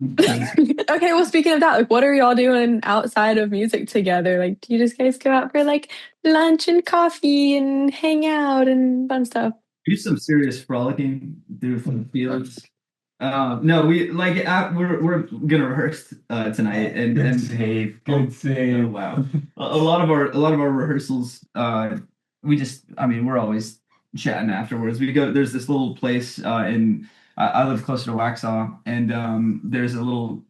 B: Okay, well, speaking of that, like, what are y'all doing outside of music together? Like, do you just guys go out for like lunch and coffee and hang out and fun stuff?
C: Do some serious frolicking through the fields. No, we're gonna rehearse tonight, and
F: Good
C: oh
F: save.
C: wow, a lot of our rehearsals. We're always chatting afterwards. We go. There's this little place in. I live closer to Waxhaw, and there's a little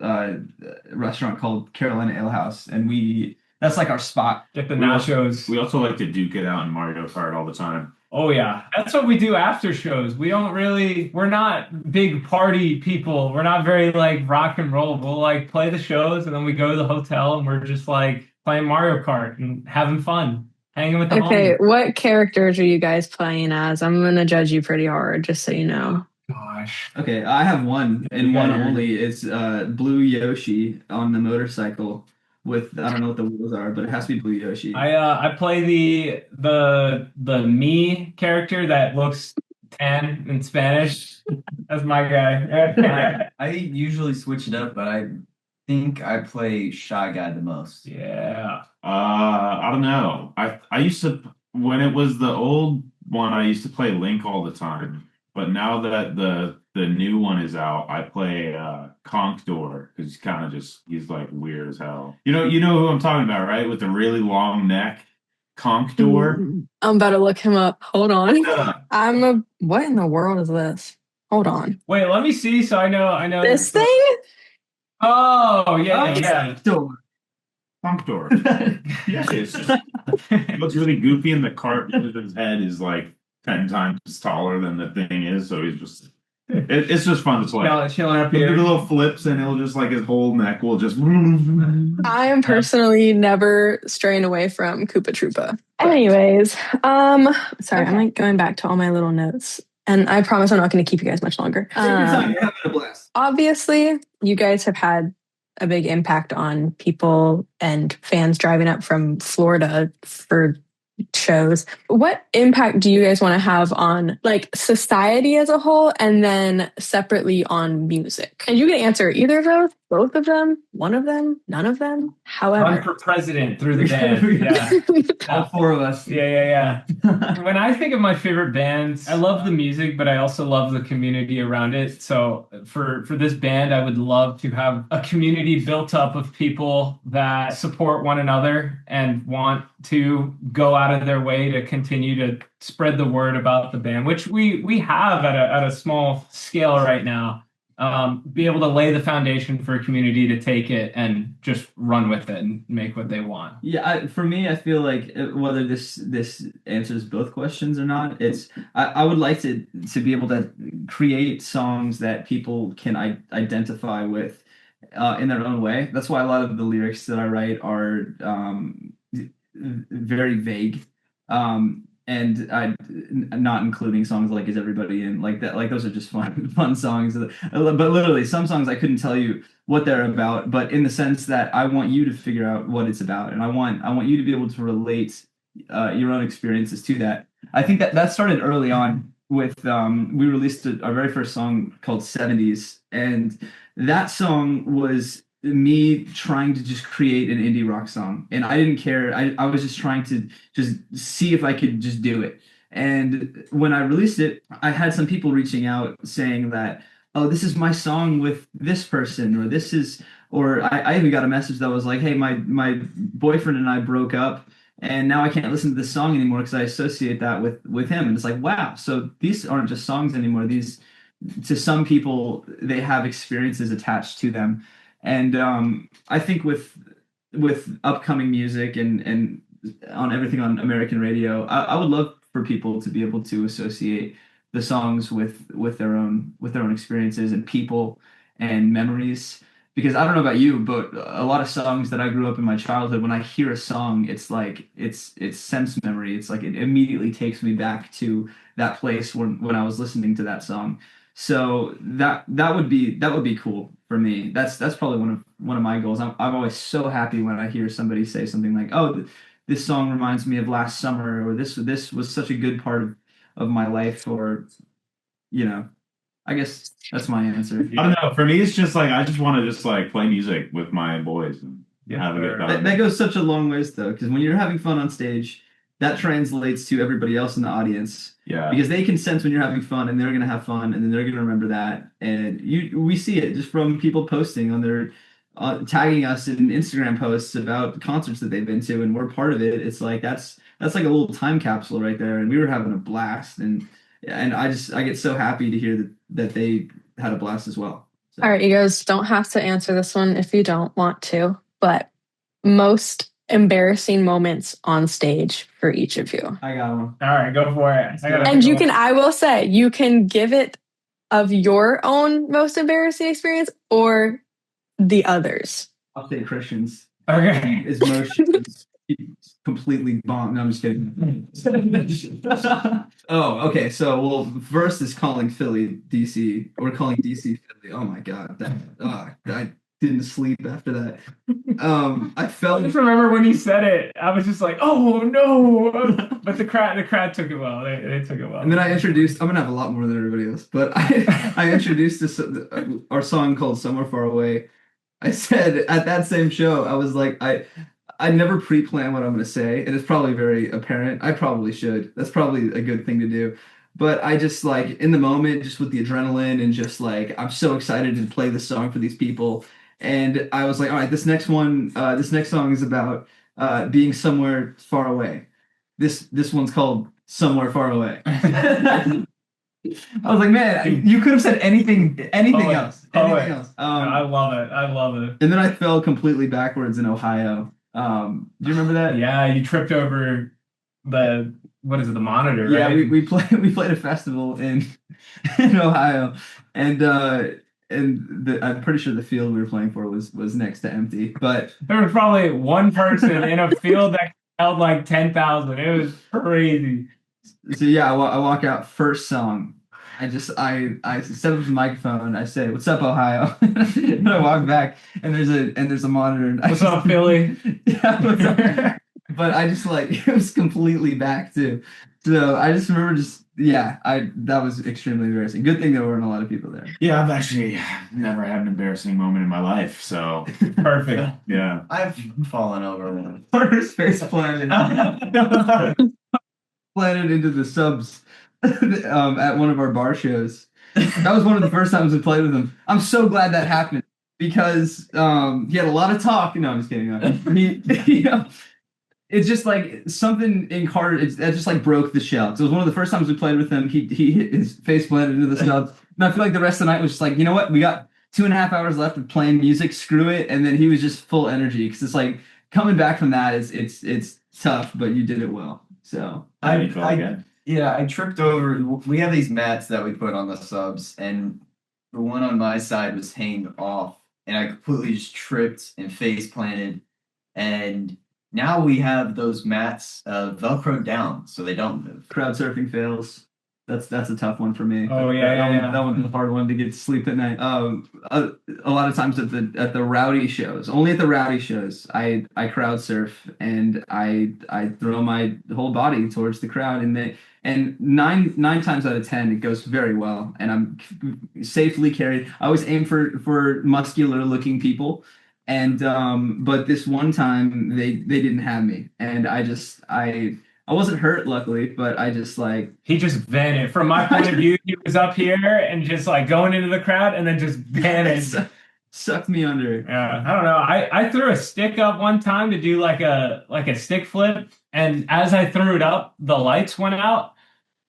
C: restaurant called Carolina Ale House, and that's like our spot.
F: Get the
D: We also,
F: nachos.
D: we also like to duke it out in Mario Kart all the time.
F: Oh yeah, that's what we do after shows. We're not big party people. We're not very like rock and roll. We'll like play the shows and then we go to the hotel and we're just like playing Mario Kart and having fun, hanging with the
B: Okay,
F: homies.
B: what characters are you guys playing as? I'm gonna judge you pretty hard, just so you know.
F: Gosh.
C: Okay, I have one and
F: You
C: one
F: got your-
C: only. It's Blue Yoshi on the motorcycle with I don't know what the wheels are, but it has to be Blue Yoshi.
F: I play the me character that looks tan in Spanish. That's my guy.
E: I usually switch it up, but I think I play Shy Guy the most.
F: Yeah.
D: I don't know. I used to when it was the old one, I used to play Link all the time. But now that the new one is out, I play Conk because he's like weird as hell. You know who I'm talking about, right? With the really long neck, Conk.
B: I'm about to look him up. Hold on. What in the world is this? Hold on.
F: Wait, let me see so I know
B: This thing?
F: Oh, yeah, yeah.
D: Conk. Yeah, it looks really goofy in the cart because his head is like 10 times taller than the thing is, so it's just fun to play.
F: Chilling up
D: He'll do
F: here.
D: little flips and he'll just like his whole neck will just
B: I am personally never straying away from Koopa Troopa. Anyways, sorry, I'm like going back to all my little notes. And I promise I'm not going to keep you guys much longer.
C: Take your time, you're having a blast.
B: Obviously, you guys have had a big impact on people and fans driving up from Florida for shows. What impact do you guys want to have on like society as a whole and then separately on music? And you can answer either of those, both of them, one of them, none of them,
F: Run
B: however.
F: for president through the band. Yeah.
C: All four of us.
F: Yeah. When I think of my favorite bands, I love the music, but I also love the community around it. So for this band, I would love to have a community built up of people that support one another and want to go out of their way to continue to spread the word about the band, which we have at a small scale right now. Be able to lay the foundation for a community to take it and just run with it and make what they want.
C: Yeah, for me, I feel like whether this answers both questions or not, I would like to be able to create songs that people can identify with in their own way. That's why a lot of the lyrics that I write are very vague. And not including songs like "Is Everybody In" like that. Like those are just fun songs. But literally, some songs I couldn't tell you what they're about. But in the sense that I want you to figure out what it's about, and I want you to be able to relate your own experiences to that. I think that started early on with we released our very first song called "70s," and that song was me trying to just create an indie rock song, and I didn't care. I was just trying to just see if I could just do it. And when I released it, I had some people reaching out saying that, oh, this is my song with this person, or I even got a message that was like, hey, my boyfriend and I broke up, and now I can't listen to this song anymore because I associate that with him. And it's like, wow, so these aren't just songs anymore. These, to some people, they have experiences attached to them. And I think with upcoming music and on everything on American radio, I would love for people to be able to associate the songs with their own experiences and people and memories. Because I don't know about you, but a lot of songs that I grew up in my childhood, when I hear a song, it's like it's sense memory. It's like it immediately takes me back to that place when I was listening to that song. So that would be cool for me. That's probably one of my goals. I'm always so happy when I hear somebody say something like, "Oh, this song reminds me of last summer," or "This was such a good part of my life," or I guess that's my answer.
D: I don't know. For me, it's just like I just want to just like play music with my boys and have a good time.
C: That goes such a long ways though, because when you're having fun on stage, that translates to everybody else in the audience.
D: Yeah.
C: Because they can sense when you're having fun, and they're gonna have fun, and then they're gonna remember that. And we see it just from people posting on their tagging us in Instagram posts about concerts that they've been to, and we're part of it. It's like that's like a little time capsule right there, and we were having a blast, and I get so happy to hear that they had a blast as well. So.
B: All right, you guys don't have to answer this one if you don't want to, but most embarrassing moments on stage for each of you.
C: I got one.
F: All right, go for it.
B: And I will say, you can give it of your own most embarrassing experience or the others.
C: I'll say Christian's.
F: Okay.
C: His motions completely bombed. No, I'm just kidding. Oh, okay. So, well, first is calling Philly DC. We're calling DC Philly. Oh my God. I didn't sleep after that. I felt.
F: I just remember when he said it, I was just like, "Oh no!" But the crowd took it well. They took it well.
C: And then I introduced. I'm gonna have a lot more than everybody else, but I introduced this our song called "Somewhere Far Away." I said at that same show, I was like, I never pre-plan what I'm gonna say, and it's probably very apparent. I probably should. That's probably a good thing to do. But I just like in the moment, just with the adrenaline and just like I'm so excited to play this song for these people. And I was like, all right, this next song is about being somewhere far away. This one's called "Somewhere Far Away." I was like, man, you could have said anything else. Anything else.
F: I love it. I love it.
C: And then I fell completely backwards in Ohio. Do you remember that?
F: Yeah, you tripped over the monitor, right?
C: Yeah, we played a festival in Ohio, and I'm pretty sure the field we were playing for was next to empty. But
F: there was probably one person in a field that held like 10,000. It was crazy.
C: So yeah, I walk out, first song. I set up the microphone. I say, "What's up, Ohio?" And I walk back, and there's a monitor. And
F: what's up, Philly?
C: Yeah, what's up? But I just like it was completely back too. So I just remember that was extremely embarrassing. Good thing there weren't a lot of people there.
D: Yeah, I've actually never had an embarrassing moment in my life, so
F: perfect.
D: Yeah.
E: I've fallen over.
C: First face planted. Planted into the subs at one of our bar shows. That was one of the first times we played with him. I'm so glad that happened because he had a lot of talk. No, I'm just kidding. It's just like something in Carter that just like broke the shell. So it was one of the first times we played with him. He hit his face planted into the subs. And I feel like the rest of the night was just like, you know what? We got 2.5 hours left of playing music. Screw it. And then he was just full energy because it's like coming back from that it's tough, but you did it well. So
E: I tripped over. We have these mats that we put on the subs, and the one on my side was hanging off, and I completely just tripped and face planted. And now we have those mats velcroed down so they don't move.
C: Crowd surfing fails. That's a tough one for me.
F: Oh yeah,
C: that one's a hard one to get to sleep at night. A lot of times at the rowdy shows, only at the rowdy shows, I crowd surf and I throw my whole body towards the crowd, and nine times out of 10 it goes very well, and I'm safely carried. I always aim for muscular looking people, and but this one time they didn't have me, and I wasn't hurt, luckily, but I just like...
F: He just vanished. From my point of view, he was up here and just like going into the crowd and then just vanished.
C: Sucked me under.
F: Yeah, I don't know. I threw a stick up one time to do like a stick flip. And as I threw it up, the lights went out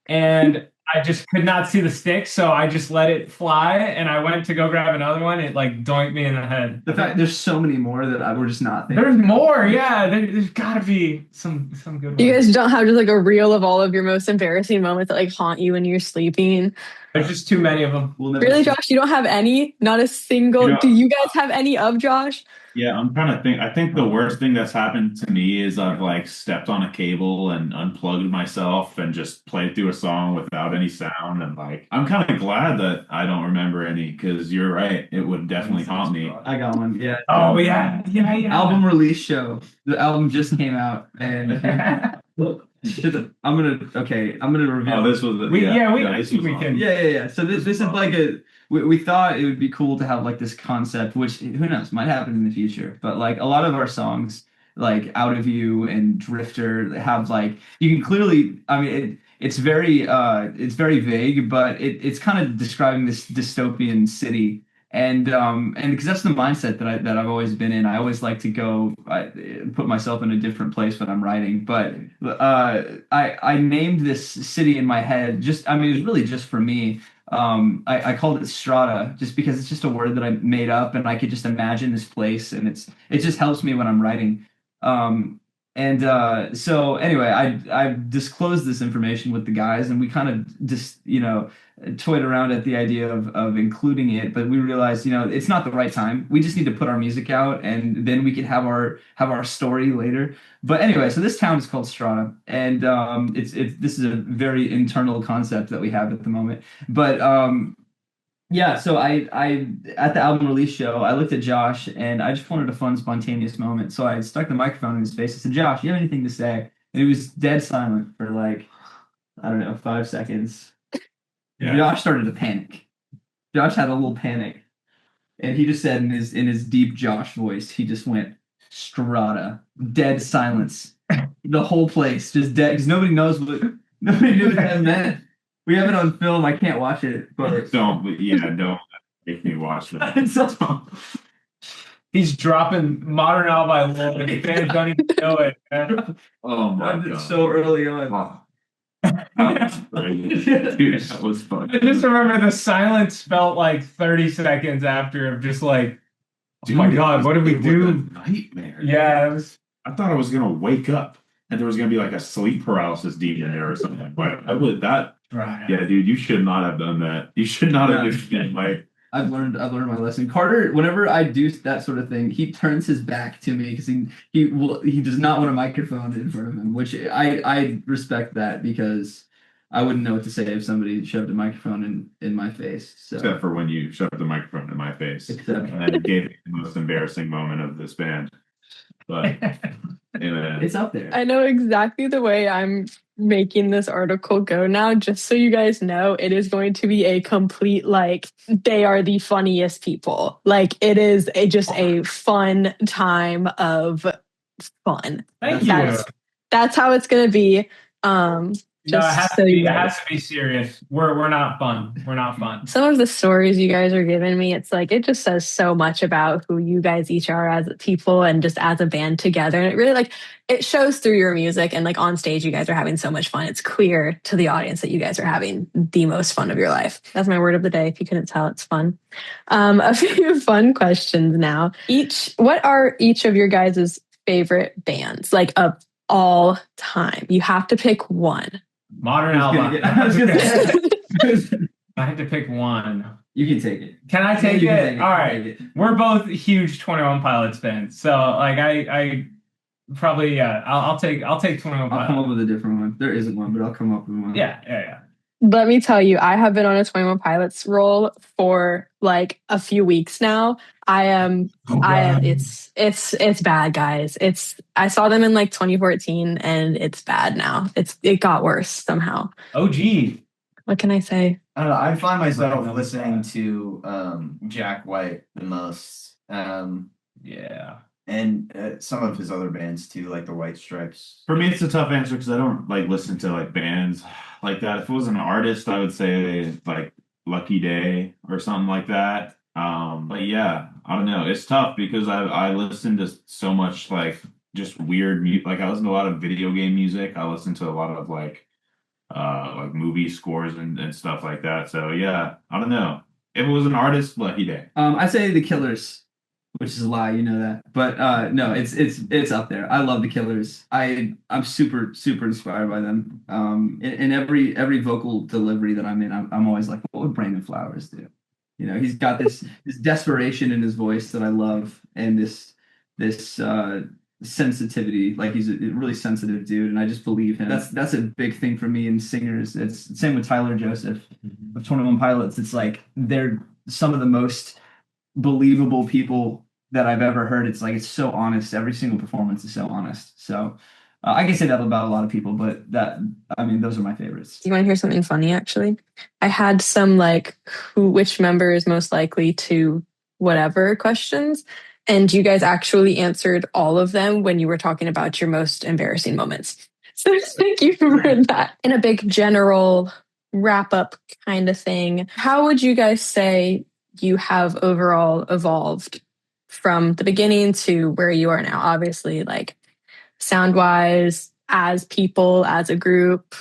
F: and I just could not see the stick. So I just let it fly and I went to go grab another one. It like doinked me in the head.
C: The fact there's so many more that we're just not thinking.
F: There's more. Yeah, there's got to be some good ones.
B: You guys don't have just like a reel of all of your most embarrassing moments that like haunt you when you're sleeping?
F: There's just too many of them.
B: Really, Josh? You don't have any? Not a single? Do you guys have any of Josh?
D: Yeah, I'm trying to think. I think the worst thing that's happened to me is I've like stepped on a cable and unplugged myself and just played through a song without any sound. And like, I'm kind of glad that I don't remember any because you're right. It would definitely haunt me.
C: I got one. Yeah.
F: Oh, yeah.
C: Album release show. The album just came out and I'm gonna reveal.
D: Oh, this was
F: we can.
C: Yeah. So this is like we thought it would be cool to have like this concept, which who knows might happen in the future. But like a lot of our songs, like Out of You and Drifter have like you can clearly. I mean, it's very vague, but it's kind of describing this dystopian city. And because that's the mindset that I've always been in. I always like to put myself in a different place when I'm writing. But I named this city in my head just. I mean, it was really just for me. I called it Strata just because it's just a word that I made up and I could just imagine this place and it just helps me when I'm writing. So anyway, I disclosed this information with the guys and we kind of just toyed around at the idea of including it, but we realized it's not the right time. We just need to put our music out and then we can have our story later. But anyway, so this town is called Strata, and this is a very internal concept that we have at the moment. But yeah, so I at the album release show, I looked at Josh and I just wanted a fun, spontaneous moment. So I stuck the microphone in his face. I said, "Josh, you have anything to say?" And he was dead silent for like, I don't know, 5 seconds. Yeah. Josh started to panic. Josh had a little panic, and he just said in his deep Josh voice, he just went, "Strata." Dead silence. The whole place just dead because nobody knew what that meant. We have it on film. I can't watch it, but
D: don't make me watch that.
F: He's dropping Modern Alibi lore. The fans don't even know it, man.
D: Oh my god!
C: So early on.
D: Oh. Dude, that was fun.
F: I just remember the silence felt like 30 seconds after of just like, oh my god, what did we do?
D: Nightmare.
F: Yeah,
D: I thought I was gonna wake up and there was gonna be like a sleep paralysis demon there or something. But I would that.
F: Right.
D: Yeah, dude, you should not have done that. You should not have been like.
C: I've learned my lesson. Carter, whenever I do that sort of thing, he turns his back to me because he does not want a microphone in front of him, which I respect that because I wouldn't know what to say if somebody shoved a microphone in my face. So.
D: Except for when you shoved the microphone in my face. And then it gave me the most embarrassing moment of this band. But
C: it's up there.
B: I know exactly the way I'm making this article go now, just so you guys know, it is going to be a complete, like, they are the funniest people. Like, it is just a fun time of fun.
F: Thank you.
B: That's how it's going to be.
F: No, it has to be serious. We're not fun. We're not fun.
B: Some of the stories you guys are giving me, it's like it just says so much about who you guys each are as people and just as a band together. And it really it shows through your music and like on stage you guys are having so much fun. It's clear to the audience that you guys are having the most fun of your life. That's my word of the day. If you couldn't tell, it's fun. A few fun questions now. What are each of your guys' favorite bands, like of all time? You have to pick one.
F: Modern Alibi. I have to pick one.
C: You can take it.
F: Can I take it? All right. We're both huge 21 Pilots fans, so like I probably I'll take 21 Pilots.
C: I'll come up with a different one. There isn't one, but I'll come up with one.
F: Yeah.
B: Let me tell you, I have been on a 21 Pilots roll for like a few weeks now. It's bad, guys. I saw them in like 2014 and it's bad now. It got worse somehow.
F: Oh gee.
B: What can I say?
E: I don't know. I find myself listening to Jack White the most.
F: Yeah.
E: And some of his other bands too, like the White Stripes.
D: For me, it's a tough answer because I don't like listen to like bands like that. If it was an artist, I would say like Lucky Day or something like that. But yeah, I don't know. It's tough because I listen to so much like just weird music. Like I listen to a lot of video game music. I listen to a lot of like movie scores and stuff like that. So yeah, I don't know. If it was an artist, Lucky Day.
C: I say the Killers, which is a lie, you know that. But no, it's up there. I love the Killers. I'm super inspired by them. In every vocal delivery that I'm in, I'm always like, what would Brandon Flowers do? You know, he's got this desperation in his voice that I love, and this sensitivity. Like he's a really sensitive dude, and I just believe him. That's a big thing for me in singers. It's the same with Tyler Joseph of 21 Pilots. It's like they're some of the most believable people that I've ever heard. It's like it's so honest. Every single performance is so honest. So I can say that about a lot of people, but those are my favorites.
B: You want to hear something funny? Actually, I had some like which member is most likely to whatever questions, And you guys actually answered all of them when you were talking about your most embarrassing moments. So thank you for that. In a big general wrap up kind of thing, how would you guys say you have overall evolved from the beginning to where you are now? Obviously, like sound wise, as people, as a group,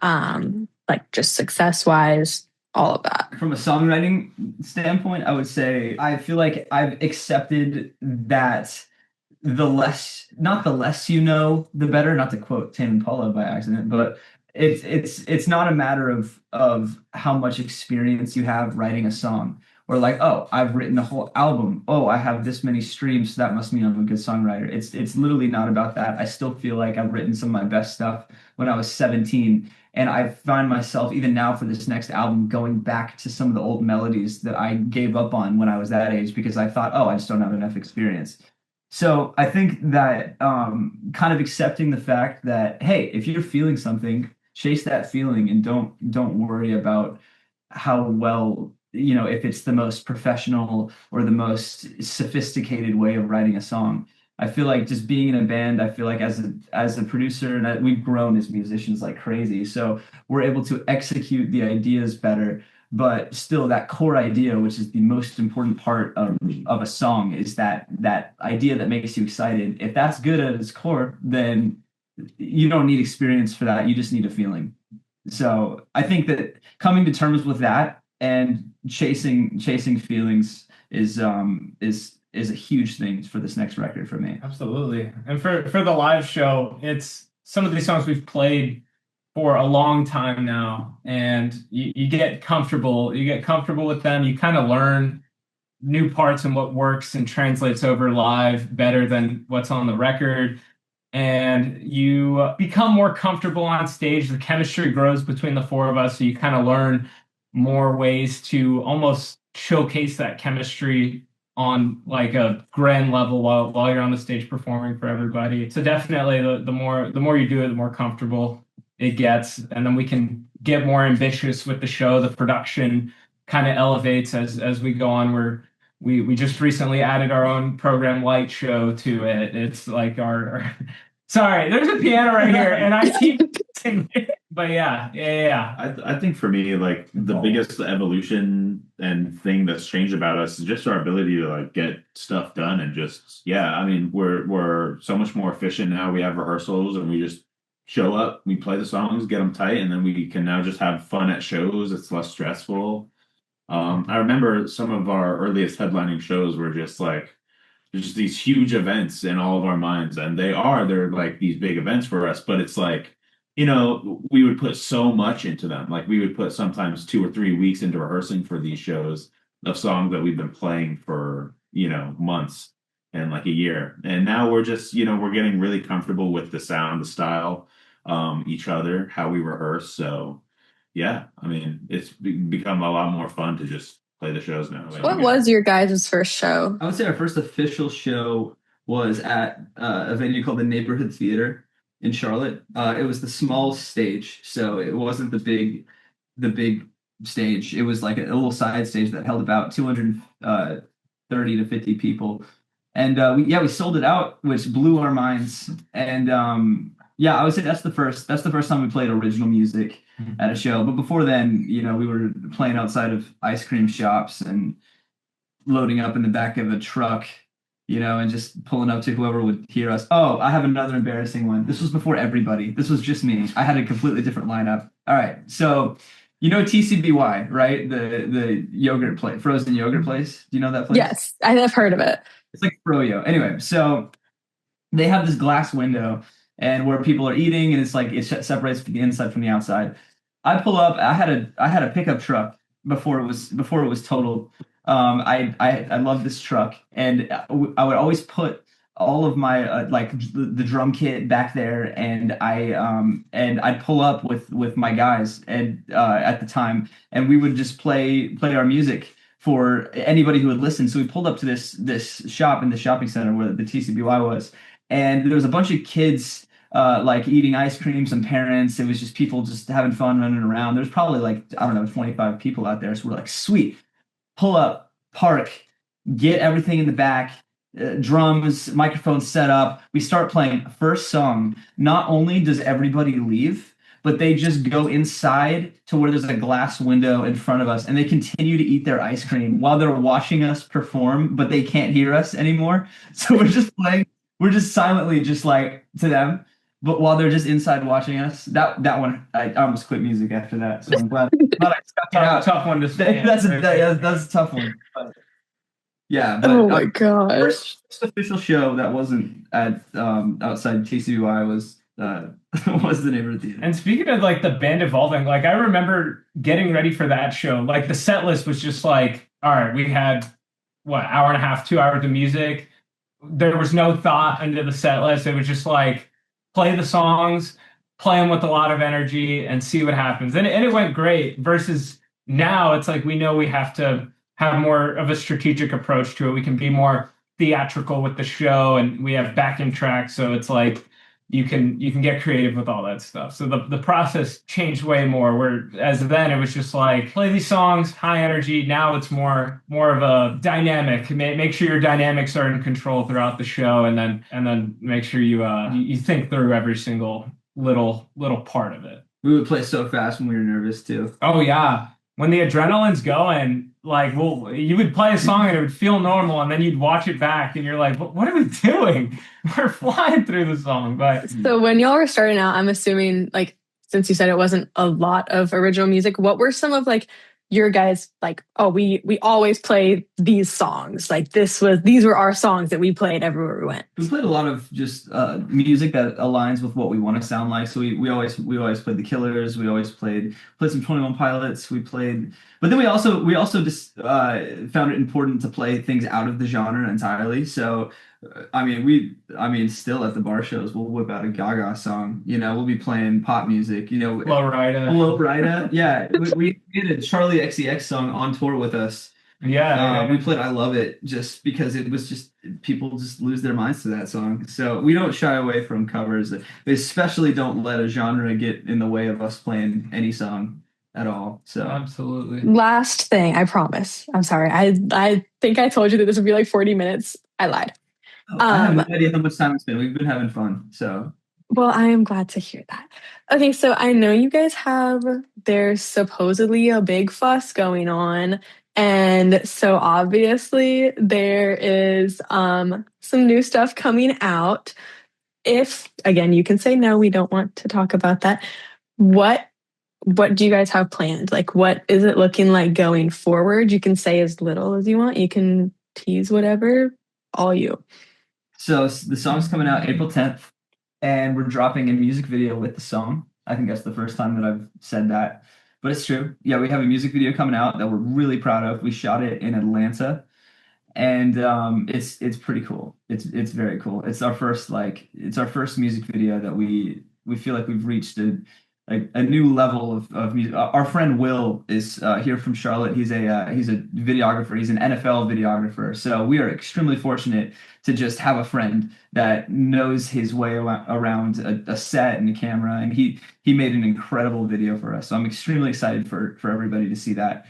B: like just success wise, all of that.
C: From a songwriting standpoint, I would say I feel like I've accepted that not the less you know, the better. Not to quote Tame Impala by accident, but it's not a matter of how much experience you have writing a song, or like, oh, I've written a whole album. Oh, I have this many streams, so that must mean I'm a good songwriter. It's literally not about that. I still feel like I've written some of my best stuff when I was 17. And I find myself, even now for this next album, going back to some of the old melodies that I gave up on when I was that age because I thought, oh, I just don't have enough experience. So I think that kind of accepting the fact that, hey, if you're feeling something, chase that feeling and don't worry about how well, if it's the most professional or the most sophisticated way of writing a song. I feel like just being in a band, I feel like as a producer, and we've grown as musicians like crazy, so we're able to execute the ideas better. But still, that core idea, which is the most important part of a song, is that idea that makes you excited. If that's good at its core, then you don't need experience for that. You just need a feeling. So I think that coming to terms with that and chasing feelings is a huge thing for this next record for me.
F: Absolutely. And for the live show, it's some of these songs we've played for a long time now, and you get comfortable. You get comfortable with them. You kind of learn new parts and what works and translates over live better than what's on the record. And you become more comfortable on stage. The chemistry grows between the four of us, so you kind of learn more ways to almost showcase that chemistry on like a grand level while you're on the stage performing for everybody. So definitely the more you do it, the more comfortable it gets. And then we can get more ambitious with the show. The production kind of elevates as we go on. We just recently added our own program light show to it. It's like our sorry, there's a piano right here and I keep but yeah.
D: I think for me, like the biggest evolution and thing that's changed about us is just our ability to like get stuff done and just I mean we're so much more efficient now. We have rehearsals and we just show up, we play the songs, get them tight, and then we can now just have fun at shows. It's less stressful. I remember some of our earliest headlining shows were just like just these huge events in all of our minds, and they're like these big events for us, but it's like we would put so much into them. Like we would put sometimes 2 or 3 weeks into rehearsing for these shows of songs that we've been playing for, months and like a year. And now we're just, we're getting really comfortable with the sound, the style, each other, how we rehearse. So yeah, I mean, it's become a lot more fun to just play the shows now.
B: What was your guys' first show?
C: I would say our first official show was at a venue called the Neighborhood Theater in Charlotte. It was the small stage, so it wasn't the big stage. It was like a little side stage that held about 230 to 50 people, and we sold it out, which blew our minds. And I would say that's the first time we played original music at a show. But before then, we were playing outside of ice cream shops and loading up in the back of a truck, and just pulling up to whoever would hear us. Oh, I have another embarrassing one. This was before everybody. This was just me. I had a completely different lineup. All right. So, TCBY, right? The yogurt place, frozen yogurt place. Do you know that place?
B: Yes, I have heard of it.
C: It's like Froyo. Anyway, so they have this glass window and where people are eating, and it's like it separates the inside from the outside. I pull up. I had a pickup truck before it was totaled. I love this truck, and I would always put all of my the drum kit back there, and I'd pull up with my guys and at the time, and we would just play our music for anybody who would listen. So we pulled up to this shop in the shopping center where the TCBY was, and there was a bunch of kids eating ice cream, some parents. It was just people just having fun running around. There's probably 25 people out there. So we're like, sweet. Pull up, park, get everything in the back, drums, microphones set up. We start playing first song. Not only does everybody leave, but they just go inside to where there's a glass window in front of us and they continue to eat their ice cream while they're watching us perform, but they can't hear us anymore. So we're just playing, we're just silently just like to them, but while they're just inside watching us. That one, I almost quit music after that. So I'm glad I stuck it out.
F: Tough one to say.
C: That's a tough one. But yeah, but
B: Oh my gosh.
C: first official show that wasn't at outside TCUI was the neighborhood theater.
F: And speaking of like the band evolving, like I remember getting ready for that show. Like the set list was just like, all right, we had what, hour and a half, 2 hours of music. There was no thought into the set list. It was just like play the songs, play them with a lot of energy, and see what happens. And it went great. Versus now, it's like we know we have to have more of a strategic approach to it. We can be more theatrical with the show, and we have backing tracks. So it's like you can get creative with all that stuff. So the process changed way more. Whereas then it was just like play these songs, high energy. Now it's more of a dynamic. Make sure your dynamics are in control throughout the show, and then make sure you think through every single little part of it.
C: We would play so fast when we were nervous too.
F: Oh yeah, when the adrenaline's going. Like, well, you would play a song and it would feel normal, and then you'd watch it back and you're like, what are we doing? We're flying through the song. But
B: So when y'all were starting out, I'm assuming, like, since you said it wasn't a lot of original music, what were some of like your guys like, oh, we always play these songs. Like these were our songs that we played everywhere we went.
C: We played a lot of just music that aligns with what we want to sound like. So we always played the Killers. We always played some 21 Pilots. We played, but then we also just found it important to play things out of the genre entirely. So still at the bar shows, we'll whip out a Gaga song. We'll be playing pop music.
F: Lowrider.
C: Yeah, we did a Charlie XCX song on tour with us.
F: Yeah,
C: we played I Love It just because it was just people just lose their minds to that song. So we don't shy away from covers. They especially don't let a genre get in the way of us playing any song at all. So
F: absolutely.
B: Last thing, I promise. I'm sorry. I think I told you that this would be like 40 minutes. I lied.
C: I have no idea how much time it's been. We've been having fun. So
B: well, I am glad to hear that. Okay, so I know you guys there's supposedly a big fuss going on. And so obviously there is some new stuff coming out. If, again, you can say no, we don't want to talk about that. What do you guys have planned? Like, what is it looking like going forward? You can say as little as you want. You can tease whatever, all you.
C: So the song's coming out April 10th, and we're dropping a music video with the song. I think that's the first time that I've said that, but it's true. Yeah, we have a music video coming out that we're really proud of. We shot it in Atlanta, and it's pretty cool. It's very cool. It's our first music video that we feel like we've reached a new level of music. Our friend Will is here from Charlotte. He's a videographer. He's an NFL videographer. So we are extremely fortunate to just have a friend that knows his way around a set and a camera. And he made an incredible video for us. So I'm extremely excited for everybody to see that.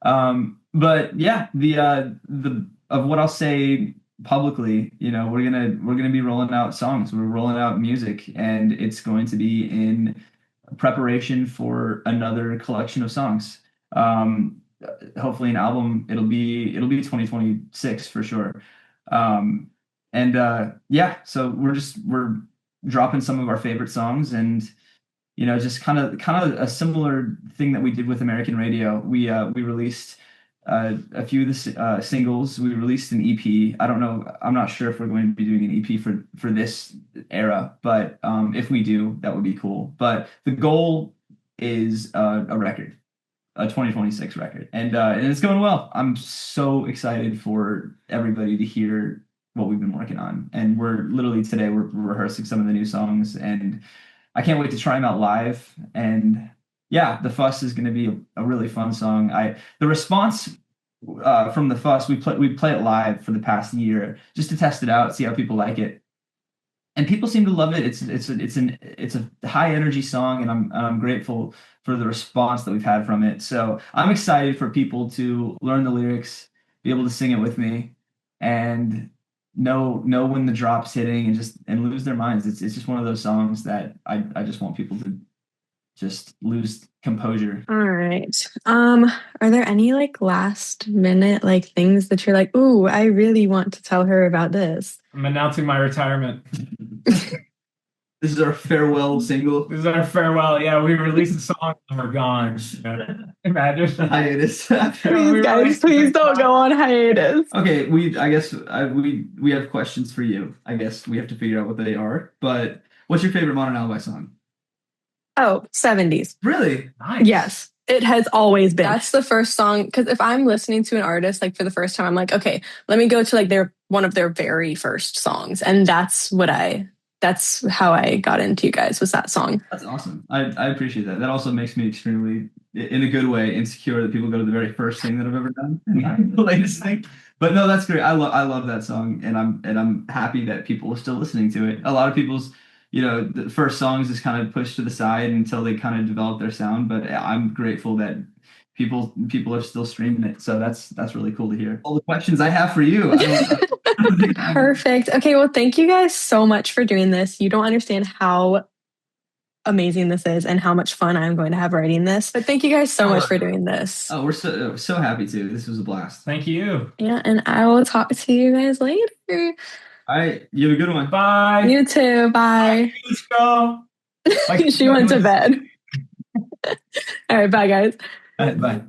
C: But yeah, the of what I'll say publicly, we're gonna be rolling out songs. We're rolling out music, and it's going to be in preparation for another collection of songs. Hopefully an album. It'll be 2026 for sure. So we're dropping some of our favorite songs, and just kind of a similar thing that we did with American Radio. We released a few of the singles. We released an EP. I don't know. I'm not sure if we're going to be doing an EP for this era, but if we do, that would be cool. But the goal is a record, a 2026 record, and it's going well. I'm so excited for everybody to hear what we've been working on, and we're rehearsing some of the new songs, and I can't wait to try them out live. And yeah, The Fuss is going to be a really fun song. The response from The Fuss, we play it live for the past year just to test it out, see how people like it, and people seem to love it. It's a high energy song, and I'm grateful for the response that we've had from it. So I'm excited for people to learn the lyrics, be able to sing it with me, and know when the drop's hitting and lose their minds. It's just one of those songs that I just want people to just lose composure.
B: All right. Are there any like last minute like things that you're like, ooh, I really want to tell her about this?
F: I'm announcing my retirement.
C: This is our farewell single.
F: This is our farewell. Yeah, we released the song and we're gone. Imagine.
C: Hiatus.
B: Please, guys, please don't go on hiatus.
C: Okay, we have questions for you. I guess we have to figure out what they are. But what's your favorite Modern Alibi song?
B: Oh, 70s.
C: Really?
F: Nice.
B: Yes. It has always been. That's the first song. Because if I'm listening to an artist like for the first time, I'm like, okay, let me go to like one of their very first songs. And that's how I got into you guys, was that song.
C: That's awesome. I appreciate that. That also makes me extremely, in a good way, insecure that people go to the very first thing that I've ever done, the latest thing. But no, that's great. I love that song, and I'm happy that people are still listening to it. A lot of people's, the first songs is kind of pushed to the side until they kind of develop their sound. But I'm grateful that people are still streaming it. So that's really cool to hear. All the questions I have for you.
B: Perfect. Okay, well, thank you guys so much for doing this. You don't understand how amazing this is and how much fun I'm going to have writing this. But thank you guys so much for doing this.
C: Oh, we're so happy to. This was a blast.
F: Thank you.
B: Yeah, and I will talk to you guys later.
C: All right, you have a good one.
F: Bye.
B: You too. Bye.
F: Let's go.
B: She went to bed. All right, bye, guys.
C: All right, bye.